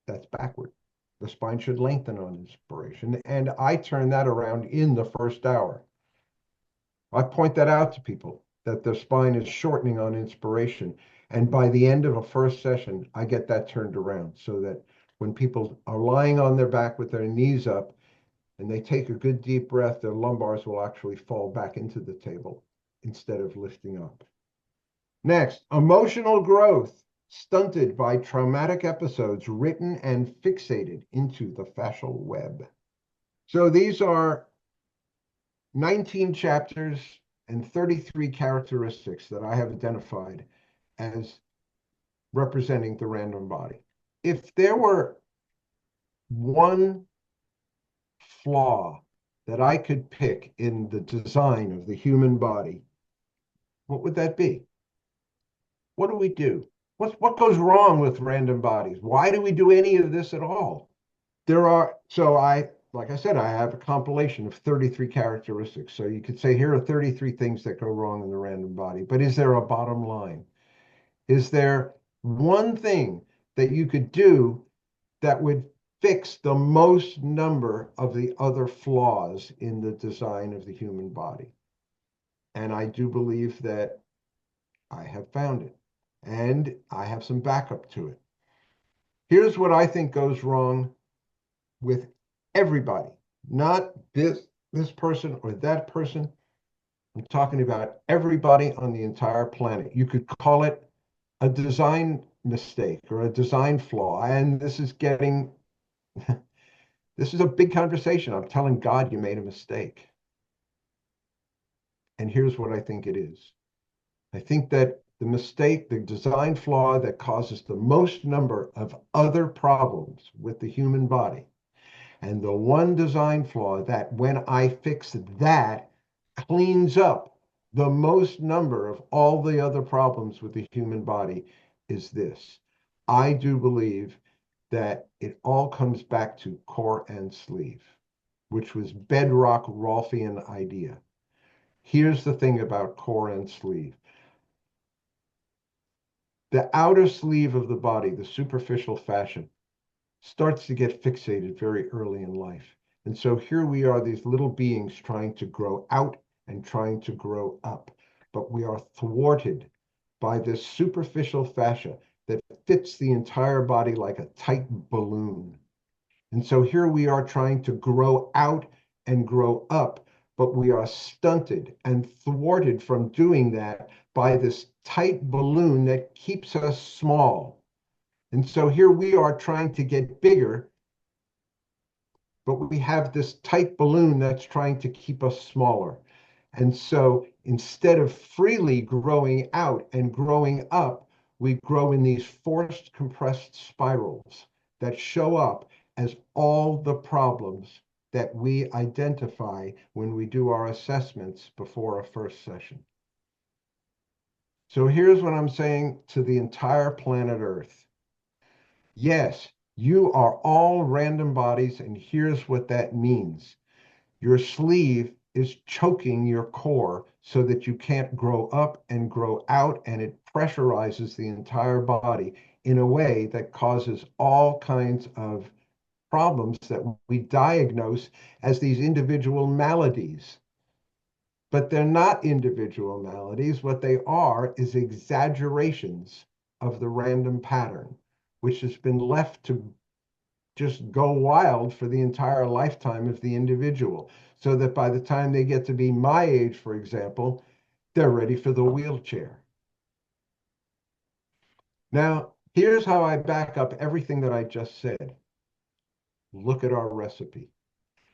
That's backward. The spine should lengthen on inspiration. And I turn that around in the first hour. I point that out to people, that their spine is shortening on inspiration. And by the end of a first session, I get that turned around so that when people are lying on their back with their knees up and they take a good deep breath, their lumbars will actually fall back into the table instead of lifting up. Next, emotional growth stunted by traumatic episodes written and fixated into the fascial web. So these are 19 chapters and 33 characteristics that I have identified as representing the random body. If there were one flaw that I could pick in the design of the human body, what would that be? What do we do? What goes wrong with random bodies? Why do we do any of this at all? Like I said, I have a compilation of 33 characteristics. So you could say here are 33 things that go wrong in the random body. But is there a bottom line? Is there one thing that you could do that would fix the most number of the other flaws in the design of the human body? And I do believe that I have found it. And I have some backup to it. Here's what I think goes wrong with everybody, not this person or that person. I'm talking about everybody on the entire planet. You could call it a design mistake or a design flaw. And this is getting, this is a big conversation. I'm telling God you made a mistake. And here's what I think it is. I think that the mistake, the design flaw that causes the most number of other problems with the human body, and the one design flaw that when I fix that cleans up the most number of all the other problems with the human body is this. I do believe that it all comes back to core and sleeve, which was bedrock Rolfian idea. Here's the thing about core and sleeve. The outer sleeve of the body, the superficial fascia, starts to get fixated very early in life. And so here we are, these little beings trying to grow out and trying to grow up, but we are thwarted by this superficial fascia that fits the entire body like a tight balloon. And so here we are trying to grow out and grow up, but we are stunted and thwarted from doing that by this tight balloon that keeps us small. And so here we are trying to get bigger, but we have this tight balloon that's trying to keep us smaller. And so instead of freely growing out and growing up, we grow in these forced compressed spirals that show up as all the problems that we identify when we do our assessments before a first session. So here's what I'm saying to the entire planet Earth. Yes, you are all random bodies, and here's what that means. Your sleeve is choking your core so that you can't grow up and grow out, and it pressurizes the entire body in a way that causes all kinds of problems that we diagnose as these individual maladies. But they're not individual maladies. What they are is exaggerations of the random pattern, which has been left to just go wild for the entire lifetime of the individual, so that by the time they get to be my age, for example, they're ready for the wheelchair. Now, here's how I back up everything that I just said. Look at our recipe.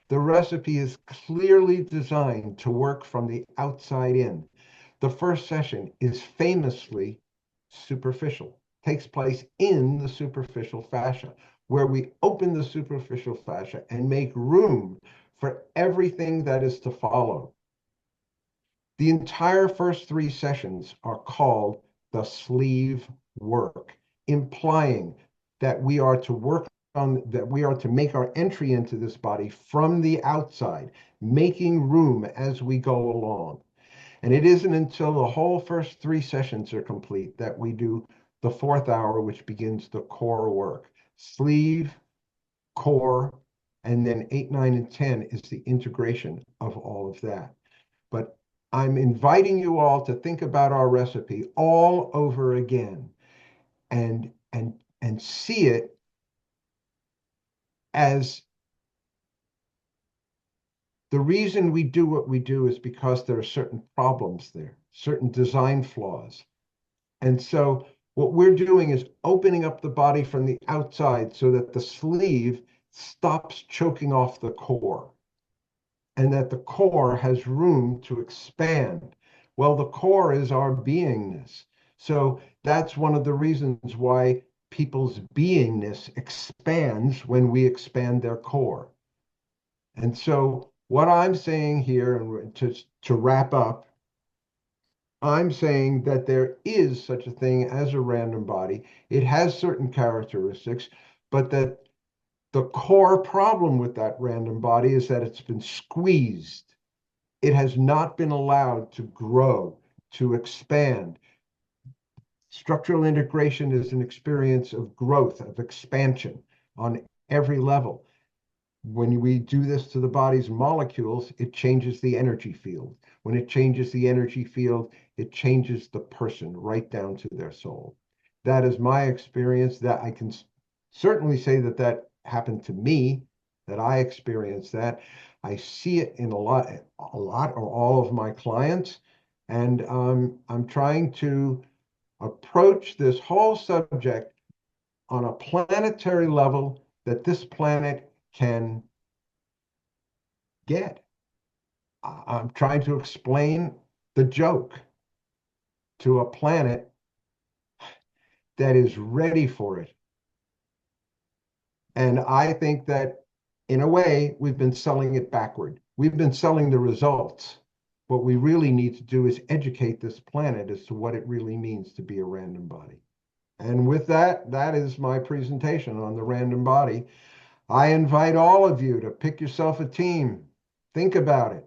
The recipe is clearly designed to work from the outside in. The first session is famously superficial, takes place in the superficial fascia, where we open the superficial fascia and make room for everything that is to follow. The entire first 3 sessions are called the sleeve work, implying that we are to work on, that we are to make our entry into this body from the outside, making room as we go along. And it isn't until the whole first 3 sessions are complete that we do the 4th hour, which begins the core work. Sleeve, core, and then 8, 9, and 10 is the integration of all of that. But I'm inviting you all to think about our recipe all over again and see it as the reason we do what we do is because there are certain problems there, certain design flaws. And so what we're doing is opening up the body from the outside so that the sleeve stops choking off the core and that the core has room to expand. Well, the core is our beingness. So that's one of the reasons why people's beingness expands when we expand their core. And so what I'm saying here, and to wrap up, I'm saying that there is such a thing as a random body. It has certain characteristics, but that the core problem with that random body is that it's been squeezed. It has not been allowed to grow, to expand. Structural integration is an experience of growth, of expansion on every level. When we do this to the body's molecules, it changes the energy field. When it changes the energy field, it changes the person right down to their soul. That is my experience. That I can certainly say that that happened to me, that I experienced that. I see it in a lot or all of my clients. And I'm trying to approach this whole subject on a planetary level that this planet can get. I'm trying to explain the joke to a planet that is ready for it. And I think that in a way, we've been selling it backward. We've been selling the results. What we really need to do is educate this planet as to what it really means to be a random body. And with that, that is my presentation on the random body. I invite all of you to pick yourself a team. Think about it.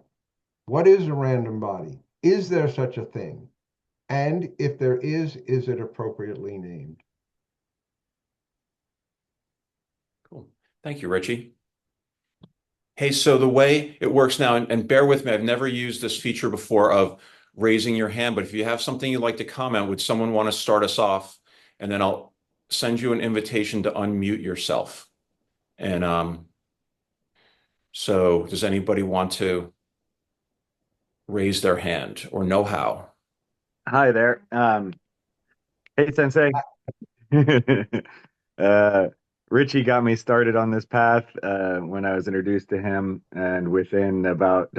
What is a random body? Is there such a thing? And if there is it appropriately named? Cool. Thank you, Ritchie. Hey, so the way it works now, and bear with me, I've never used this feature before of raising your hand, but if you have something you'd like to comment, would someone want to start us off? And then I'll send you an invitation to unmute yourself. And so does anybody want to raise their hand or know how? Hi there. Hey, Sensei. Uh, Ritchie got me started on this path when I was introduced to him, and within about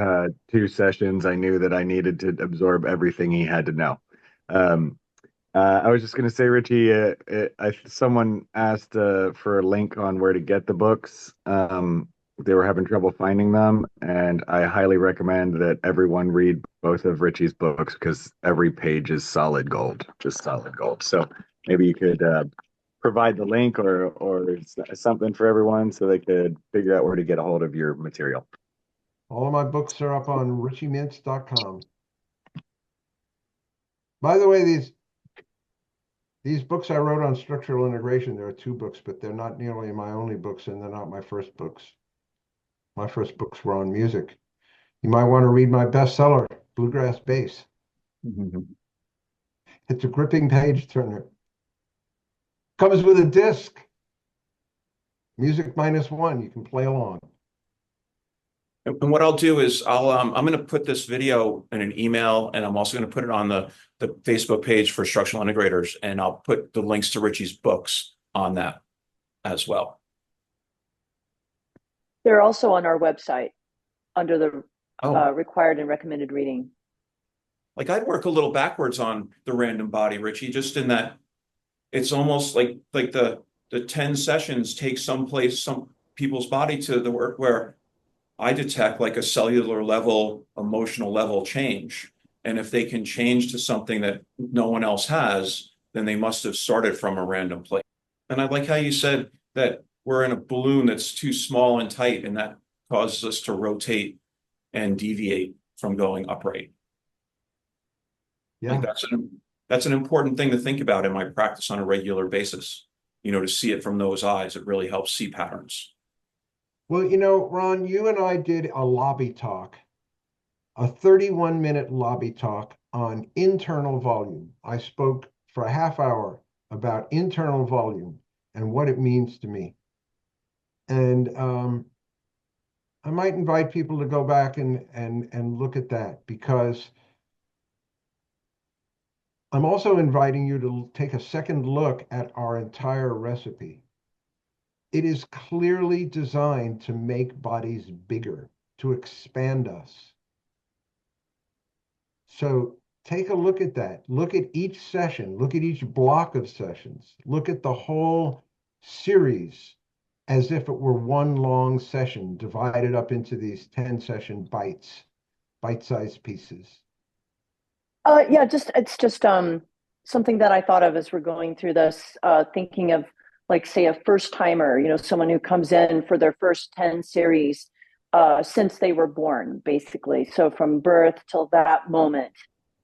2 sessions, I knew that I needed to absorb everything he had to know. Um, I was just going to say, Richie, someone asked for a link on where to get the books. They were having trouble finding them, and I highly recommend that everyone read both of Richie's books because every page is solid gold, just solid gold. So maybe you could provide the link or something for everyone so they could figure out where to get a hold of your material. All of my books are up on richiemintz.com. By the way, these books I wrote on structural integration, there are two books, but they're not nearly my only books, and they're not my first books. My first books were on music. You might want to read my bestseller, Bluegrass Bass. It's a gripping page turner. Comes with a disc, music -1. You can play along. And what I'll do is I'm going to put this video in an email, and I'm also going to put it on the Facebook page for structural integrators, and I'll put the links to Richie's books on that as well. They're also on our website under the Oh, required and recommended reading. like I'd work a little backwards on the random body, Richie, just in that it's almost like the 10 sessions take some people's body to the work where I detect like a cellular level, emotional level change. And if they can change to something that no one else has, then they must have started from a random place. And I like how you said that we're in a balloon that's too small and tight, and that causes us to rotate and deviate from going upright. Like Yeah. that's an important thing to think about in my practice on a regular basis. To see it from those eyes, it really helps see patterns. Well, Ron, you and I did a lobby talk, a 31-minute lobby talk on internal volume. I spoke for a half hour about internal volume and what it means to me. And I might invite people to go back and look at that, because I'm also inviting you to take a second look at our entire recipe. It is clearly designed to make bodies bigger, to expand us. So take a look at that. Look at each session. Look at each block of sessions. Look at the whole series as if it were one long session divided up into these 10-session bite-sized pieces. Yeah, it's just something that I thought of as we're going through this, thinking of like say a first timer, someone who comes in for their first 10 series since they were born, basically. So from birth till that moment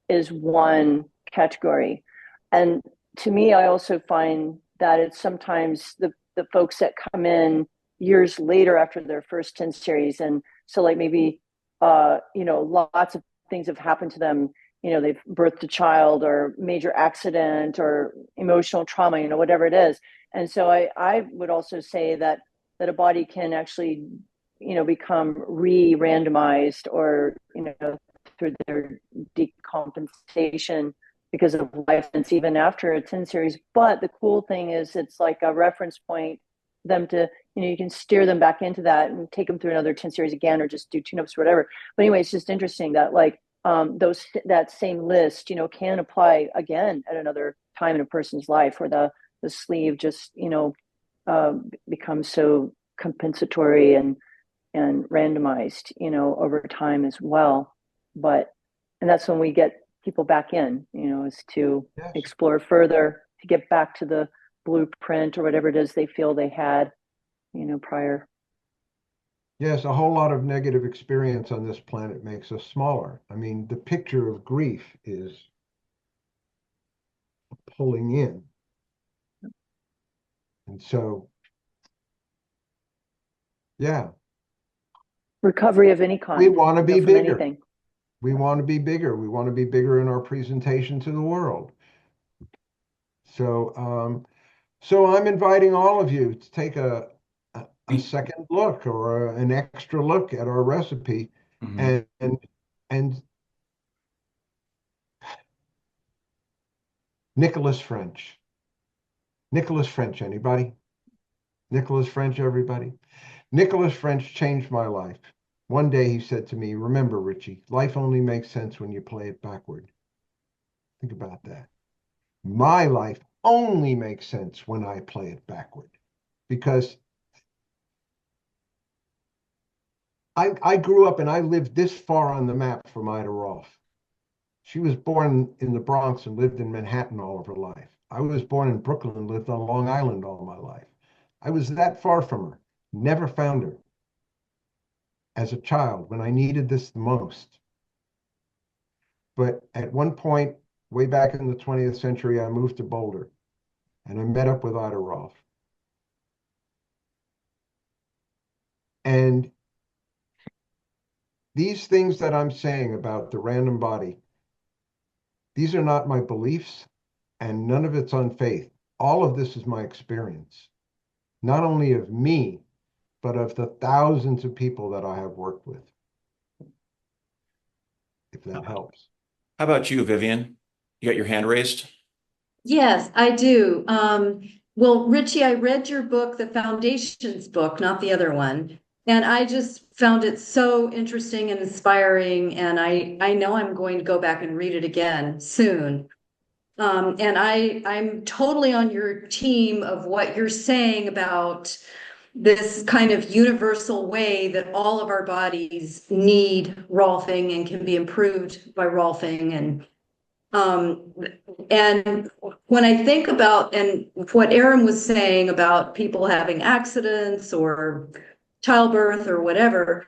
is one category. And to me, I also find that it's sometimes the folks that come in years later after their first 10 series. And so like maybe lots of things have happened to them. They've birthed a child or major accident or emotional trauma, whatever it is. And so I would also say that a body can actually, become re-randomized or, through their decompensation because of life and even after a 10 series. But the cool thing is it's like a reference point for them to, you can steer them back into that and take them through another 10 series again, or just do tune-ups or whatever. But anyway, it's just interesting that like that same list, can apply again at another time in a person's life where the sleeve just, becomes so compensatory and randomized, over time as well. And that's when we get people back in, is to Yes. explore further, to get back to the blueprint or whatever it is they feel they had, prior. Yes, a whole lot of negative experience on this planet makes us smaller. I mean, the picture of grief is pulling in. And so, yeah, Recovery of any We kind, want to be from bigger. anything. We want to be bigger. We want to be bigger in our presentation to the world. So I'm inviting all of you to take a second look or an extra look at our recipe, Mhm. and Nicholas French. Nicholas French, anybody? Nicholas French, everybody? Nicholas French changed my life. One day he said to me, "Remember, Ritchie, life only makes sense when you play it backward." Think about that. My life only makes sense when I play it backward, because I grew up and I lived this far on the map from Ida Rolf. She was born in the Bronx and lived in Manhattan all of her life. I was born in Brooklyn and lived on Long Island all my life. I was that far from her, never found her as a child when I needed this the most. But at one point, way back in the 20th century, I moved to Boulder and I met up with Ida Rolf. And these things that I'm saying about the random body, these are not my beliefs, and none of it's on faith. All of this is my experience, not only of me, but of the thousands of people that I have worked with, if that helps. How about you, Vivian? You got your hand raised? Yes, I do. Well, Richie, I read your book, the Foundations book, not the other one. And I just found it so interesting and inspiring. And I know I'm going to go back and read it again soon. And I'm totally on your team of what you're saying about this kind of universal way that all of our bodies need Rolfing and can be improved by Rolfing. Um, and when I think about, and what Aaron was saying about people having accidents or childbirth or whatever,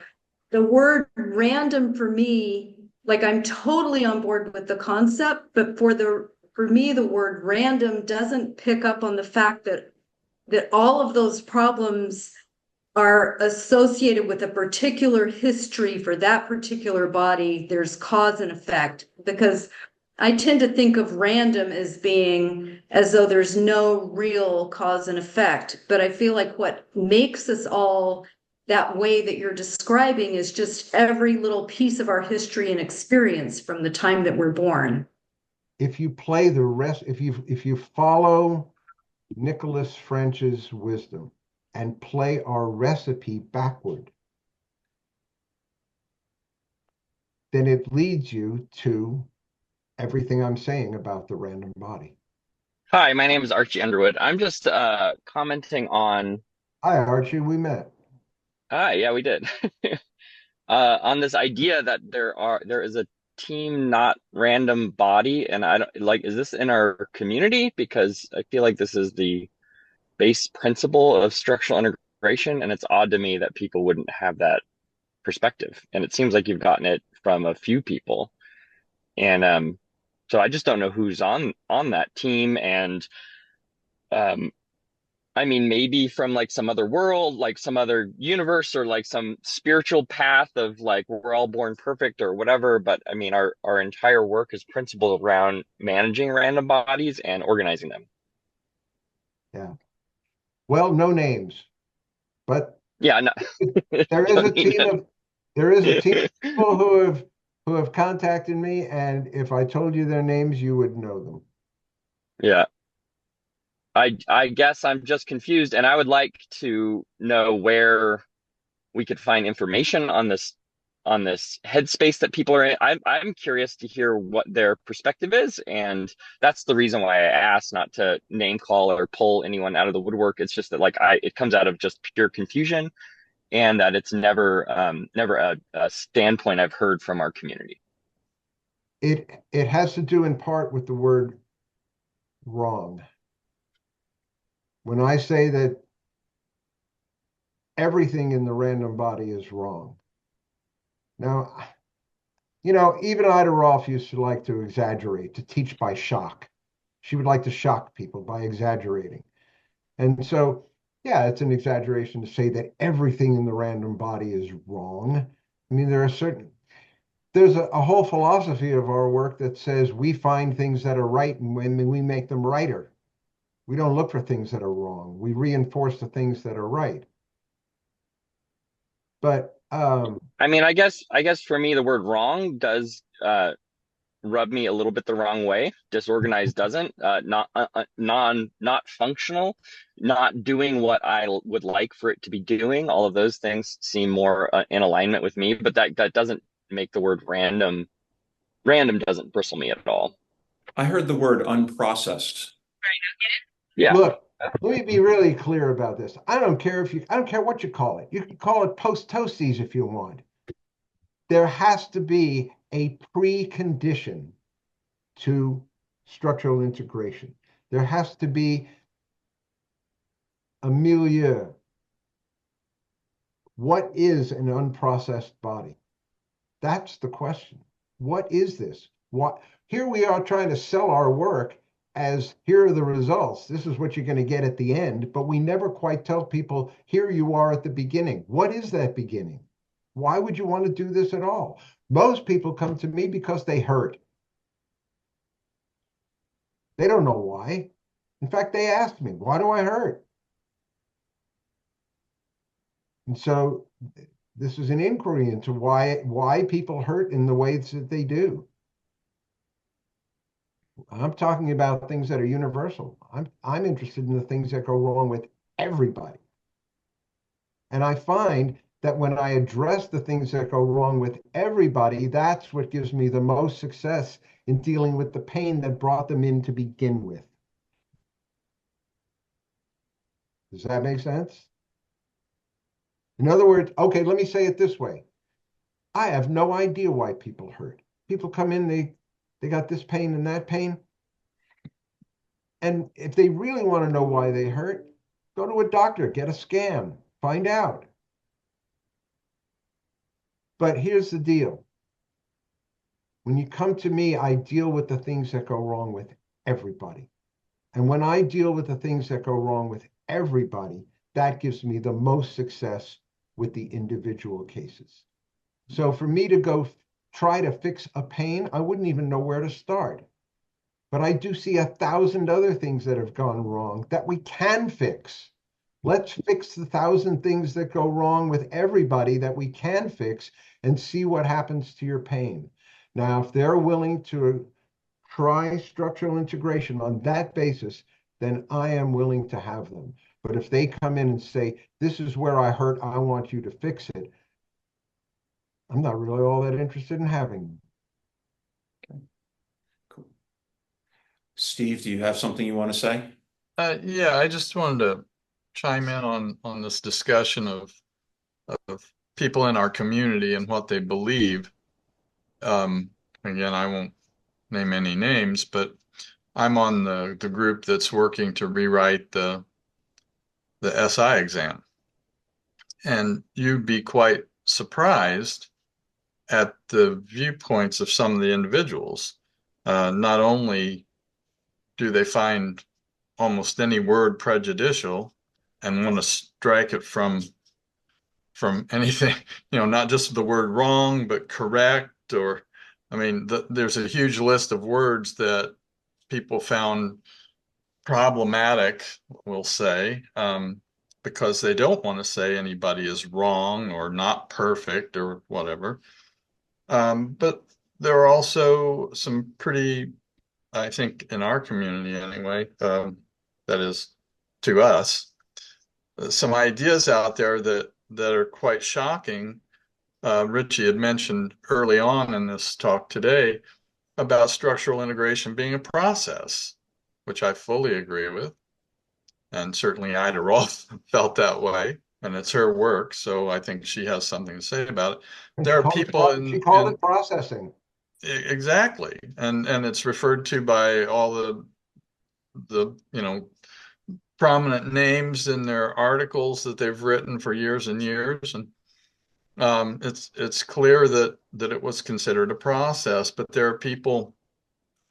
the word random for me, like I'm totally on board with the concept, but for me, the word random doesn't pick up on the fact that all of those problems are associated with a particular history for that particular body. There's cause and effect, because I tend to think of random as being as though there's no real cause and effect. But I feel like what makes us all that way that you're describing is just every little piece of our history and experience from the time that we're born. If you play the rest, if you follow Nicholas French's wisdom and play our recipe backward, then it leads you to everything I'm saying about the random body. Hi, my name is Archie Underwood. I'm just commenting on Hi, Archie, we met. yeah, we did. On this idea that there is a team not random body, and I don't like, is this in our community? Because I feel like this is the base principle of structural integration, and it's odd to me that people wouldn't have that perspective. And it seems like you've gotten it from a few people. And so I just don't know who's on that team. And um I mean, maybe from like some other world, like some other universe, or like some spiritual path of like we're all born perfect or whatever. But I mean, our entire work is principled around managing random bodies and organizing them. Yeah. Well, no names, but Yeah, no, there is a don't need team of there is a team of to. people who have contacted me, and if I told you their names, you would know them. Yeah, I guess I'm just confused, and I would like to know where we could find information on this headspace that people are in. I'm curious to hear what their perspective is, and that's the reason why I asked, not to name call or pull anyone out of the woodwork. It's just that like it comes out of just pure confusion, and that it's never a standpoint I've heard from our community. It has to do in part with the word wrong. When I say that everything in the random body is wrong. Now, even Ida Rolf used to like to exaggerate, to teach by shock. She would like to shock people by exaggerating. And so Yeah, it's an exaggeration to say that everything in the random body is wrong. I mean, there's a whole philosophy of our work that says we find things that are right and when we make them righter. We don't look for things that are wrong. We reinforce the things that are right. But I mean, I guess for me, the word wrong does rub me a little bit the wrong way. Disorganized doesn't. Not functional, not doing what I would like for it to be doing. All of those things seem more in alignment with me, but that doesn't make the word random. Random doesn't bristle me at all. I heard the word unprocessed. Yeah. look, let me be really clear about this. I don't care what you call it. You can call it post toasties if you want. There has to be a precondition to structural integration. There has to be a milieu. What is an unprocessed body? That's the question. What is this? What here we are trying to sell our work as here are the results. This is what you're going to get at the end, but we never quite tell people here you are at the beginning. What is that beginning? Why would you want to do this at all? Most people come to me because they hurt. They don't know why. In fact, they asked me, why do I hurt? And so this is an inquiry into why people hurt in the ways that they do. I'm talking about things that are universal. I'm interested in the things that go wrong with everybody. And I find that when I address the things that go wrong with everybody, that's what gives me the most success in dealing with the pain that brought them in to begin with. Does that make sense? In other words, okay, let me say it this way. I have no idea why people hurt. People come in, they got this pain and that pain. And if they really want to know why they hurt, go to a doctor, get a scan, find out. But here's the deal. When you come to me, I deal with the things that go wrong with everybody. And when I deal with the things that go wrong with everybody, that gives me the most success with the individual cases. So for me to go try to fix a pain, I wouldn't even know where to start. But I do see 1,000 other things that have gone wrong that we can fix. Let's fix the 1,000 things that go wrong with everybody that we can fix and see what happens to your pain. Now, if they're willing to try structural integration on that basis, then I am willing to have them. But if they come in and say, this is where I hurt, I want you to fix it, I'm not really all that interested in having them. Okay, cool. Steve, do you have something you want to say? Yeah, I just wanted to chime in on this discussion of people in our community and what they believe. Again, I won't name any names, but I'm on the group that's working to rewrite the SI exam. And you'd be quite surprised at the viewpoints of some of the individuals. Not only do they find almost any word prejudicial and want to strike it from anything, not just the word wrong, but correct, or, I mean, there's a huge list of words that people found problematic, we'll say, because they don't want to say anybody is wrong or not perfect or whatever. But there are also some pretty, I think, in our community anyway, that is to us, some ideas out there that are quite shocking. Ritchie had mentioned early on in this talk today about structural integration being a process, which I fully agree with. And certainly Ida Rolf felt that way, and it's her work, so I think she has something to say about it. And There are people she called it processing. Exactly, and it's referred to by all the prominent names in their articles that they've written for years and years, and it's clear that it was considered a process, but there are people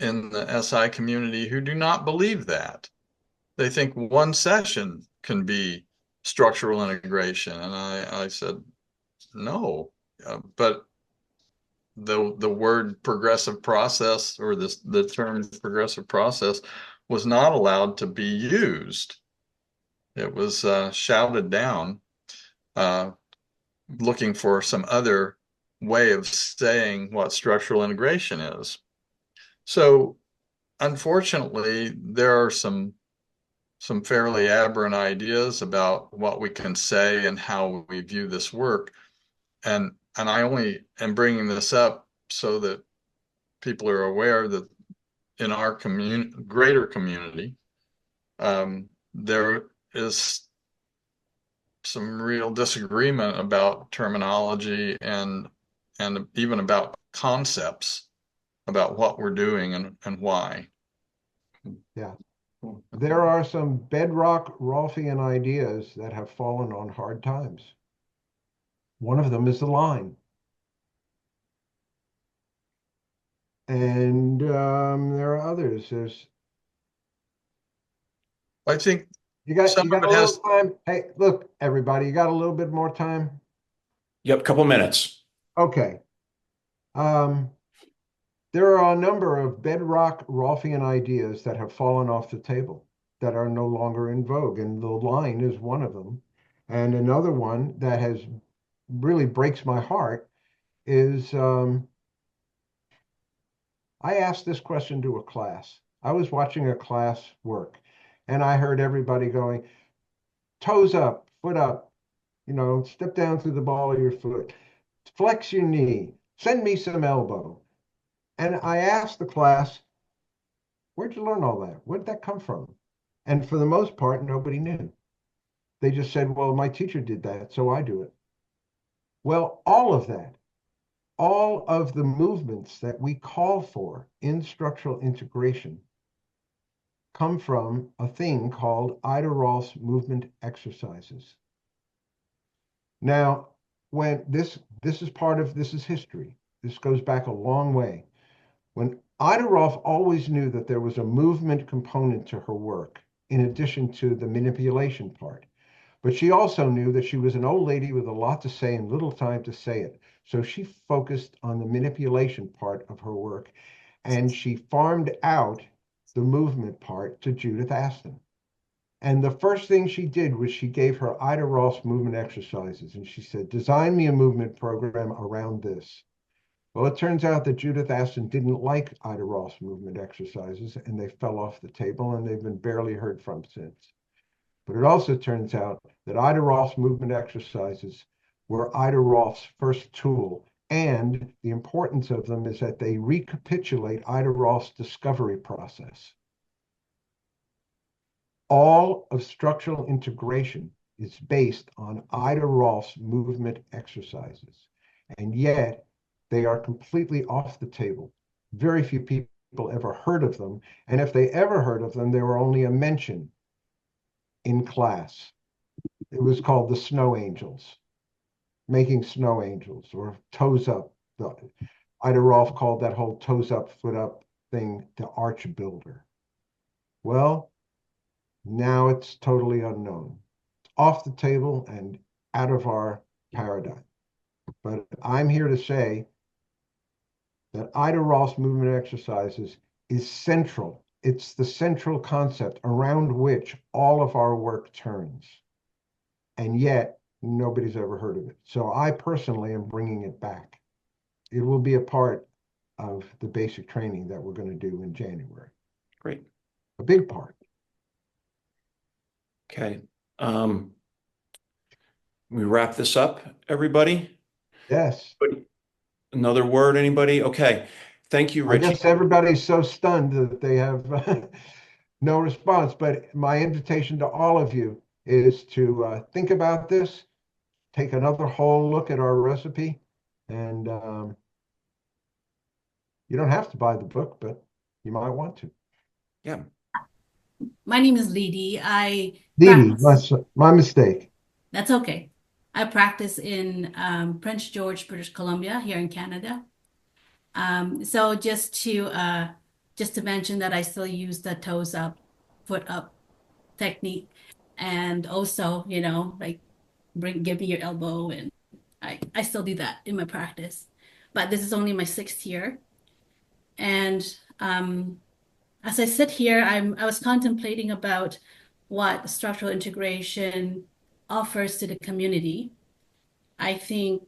in the SI community who do not believe that. They think one session can be structural integration. And I said, no, but the word progressive process, or the term progressive process, was not allowed to be used. It was shouted down, looking for some other way of saying what structural integration is. So unfortunately, there are some fairly aberrant ideas about what we can say and how we view this work. And I only am bringing this up so that people are aware that in our greater community, there is some real disagreement about terminology and even about concepts about what we're doing and why. Yeah. There are some bedrock Rolfian ideas that have fallen on hard times. One of them is the line. And there are others. I think You got some a of it little has. time. Hey, look, everybody, you got a little bit more time? Yep, couple minutes. Okay. There are a number of bedrock Rolfian ideas that have fallen off the table, that are no longer in vogue, and the line is one of them. And another one that has really breaks my heart is I asked this question to a class. I was watching a class work, and I heard everybody going, toes up, foot up, step down through the ball of your foot, flex your knee, send me some elbow. And I asked the class, where'd you learn all that? Where'd that come from? And for the most part, nobody knew. They just said, well, my teacher did that, so I do it. Well, all of that, all of the movements that we call for in structural integration come from a thing called Ida-Rolf's movement exercises. Now, when this is history. This goes back a long way. When Ida Rolf always knew that there was a movement component to her work, in addition to the manipulation part. But she also knew that she was an old lady with a lot to say and little time to say it. So she focused on the manipulation part of her work, and she farmed out the movement part to Judith Aston. And the first thing she did was she gave her Ida Rolf's movement exercises, and she said, design me a movement program around this. Well, it turns out that Judith Aston didn't like Ida Rolf's movement exercises, and they fell off the table, and they've been barely heard from since. But it also turns out that Ida Rolf's movement exercises were Ida Rolf's first tool, and the importance of them is that they recapitulate Ida Rolf's discovery process. All of structural integration is based on Ida Rolf's movement exercises, and yet they are completely off the table. Very few people ever heard of them, and if they ever heard of them, they were only a mention in class. It was called the snow angels, making snow angels, or toes up. Ida Rolf called that whole toes up, foot up thing the arch builder. Well, now it's totally unknown. It's off the table and out of our paradigm. But I'm here to say that Ida Rolf's movement exercises is central. It's the central concept around which all of our work turns. And yet, nobody's ever heard of it. So I personally am bringing it back. It will be a part of the basic training that we're going to do in January. Great. A big part. Okay. We wrap this up, everybody? Yes. Another word, anybody? Okay. Thank you, I Ritchie. guess everybody's so stunned that they have no response. But my invitation to all of you is to think about this, take another whole look at our recipe, and you don't have to buy the book, but you might want to. Yeah. My name is Lidi. I Dee, practice. my mistake. That's okay. I practice in Prince George, British Columbia, here in Canada. So just to mention that I still use the toes up, foot up technique. And also, like give me your elbow, and I still do that in my practice. But this is only my 6th year. And as I sit here, I was contemplating about what structural integration offers to the community. I feel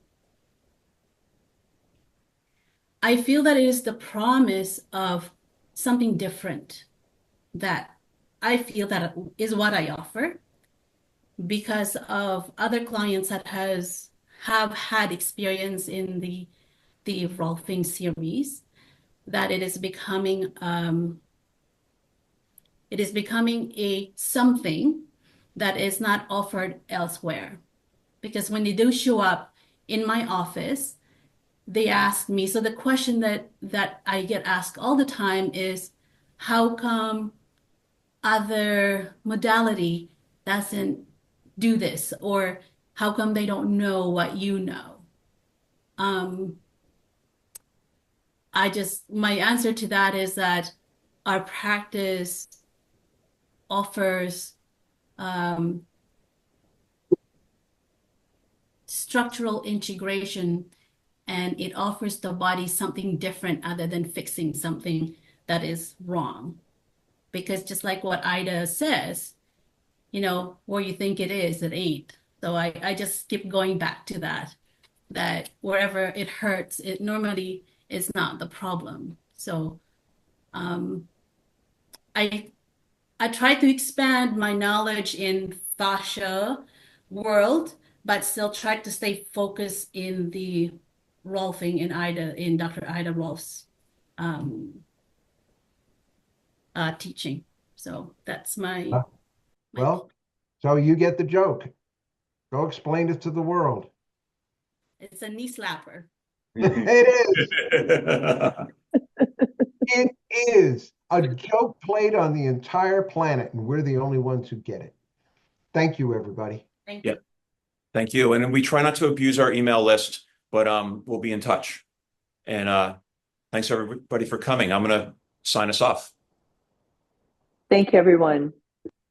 that it is the promise of something different that I feel that is what I offer because of other clients that have had experience in the Rolfing series, that it is becoming a something that is not offered elsewhere. Because when they do show up in my office, they ask me, so the question that I get asked all the time is, how come other modality doesn't do this? Or how come they don't know what you know? Um, my answer to that is that our practice offers structural integration, and it offers the body something different other than fixing something that is wrong. Because just like what Ida says, where you think it is, it ain't. So I just keep going back to that wherever it hurts, it normally is not the problem. So I I try to expand my knowledge in fascia world, but still try to stay focused in the Rolfing in Dr. Ida Rolf's um, teaching. So that's my Well, so you get the joke. Go explain it to the world. it's a knee slapper. It is. It is a joke played on the entire planet, and we're the only ones who get it. Thank you, everybody. Thank Yeah. you. Thank you. And we try not to abuse our email list, but we'll be in touch. And thanks everybody for coming. I'm gonna sign us off. Thank you, everyone.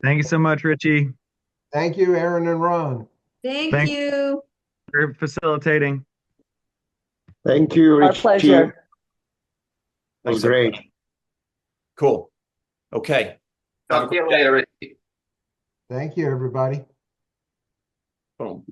Thank you so much, Ritchie, Thank you, Aaron and Ron. Thank Thank- you. for facilitating. Thank you, Our Ritchie. pleasure. It was Thanks, great. everybody. Cool. Okay. Have a Talk to you great day. later, Ritchie. Thank you, everybody. Boom.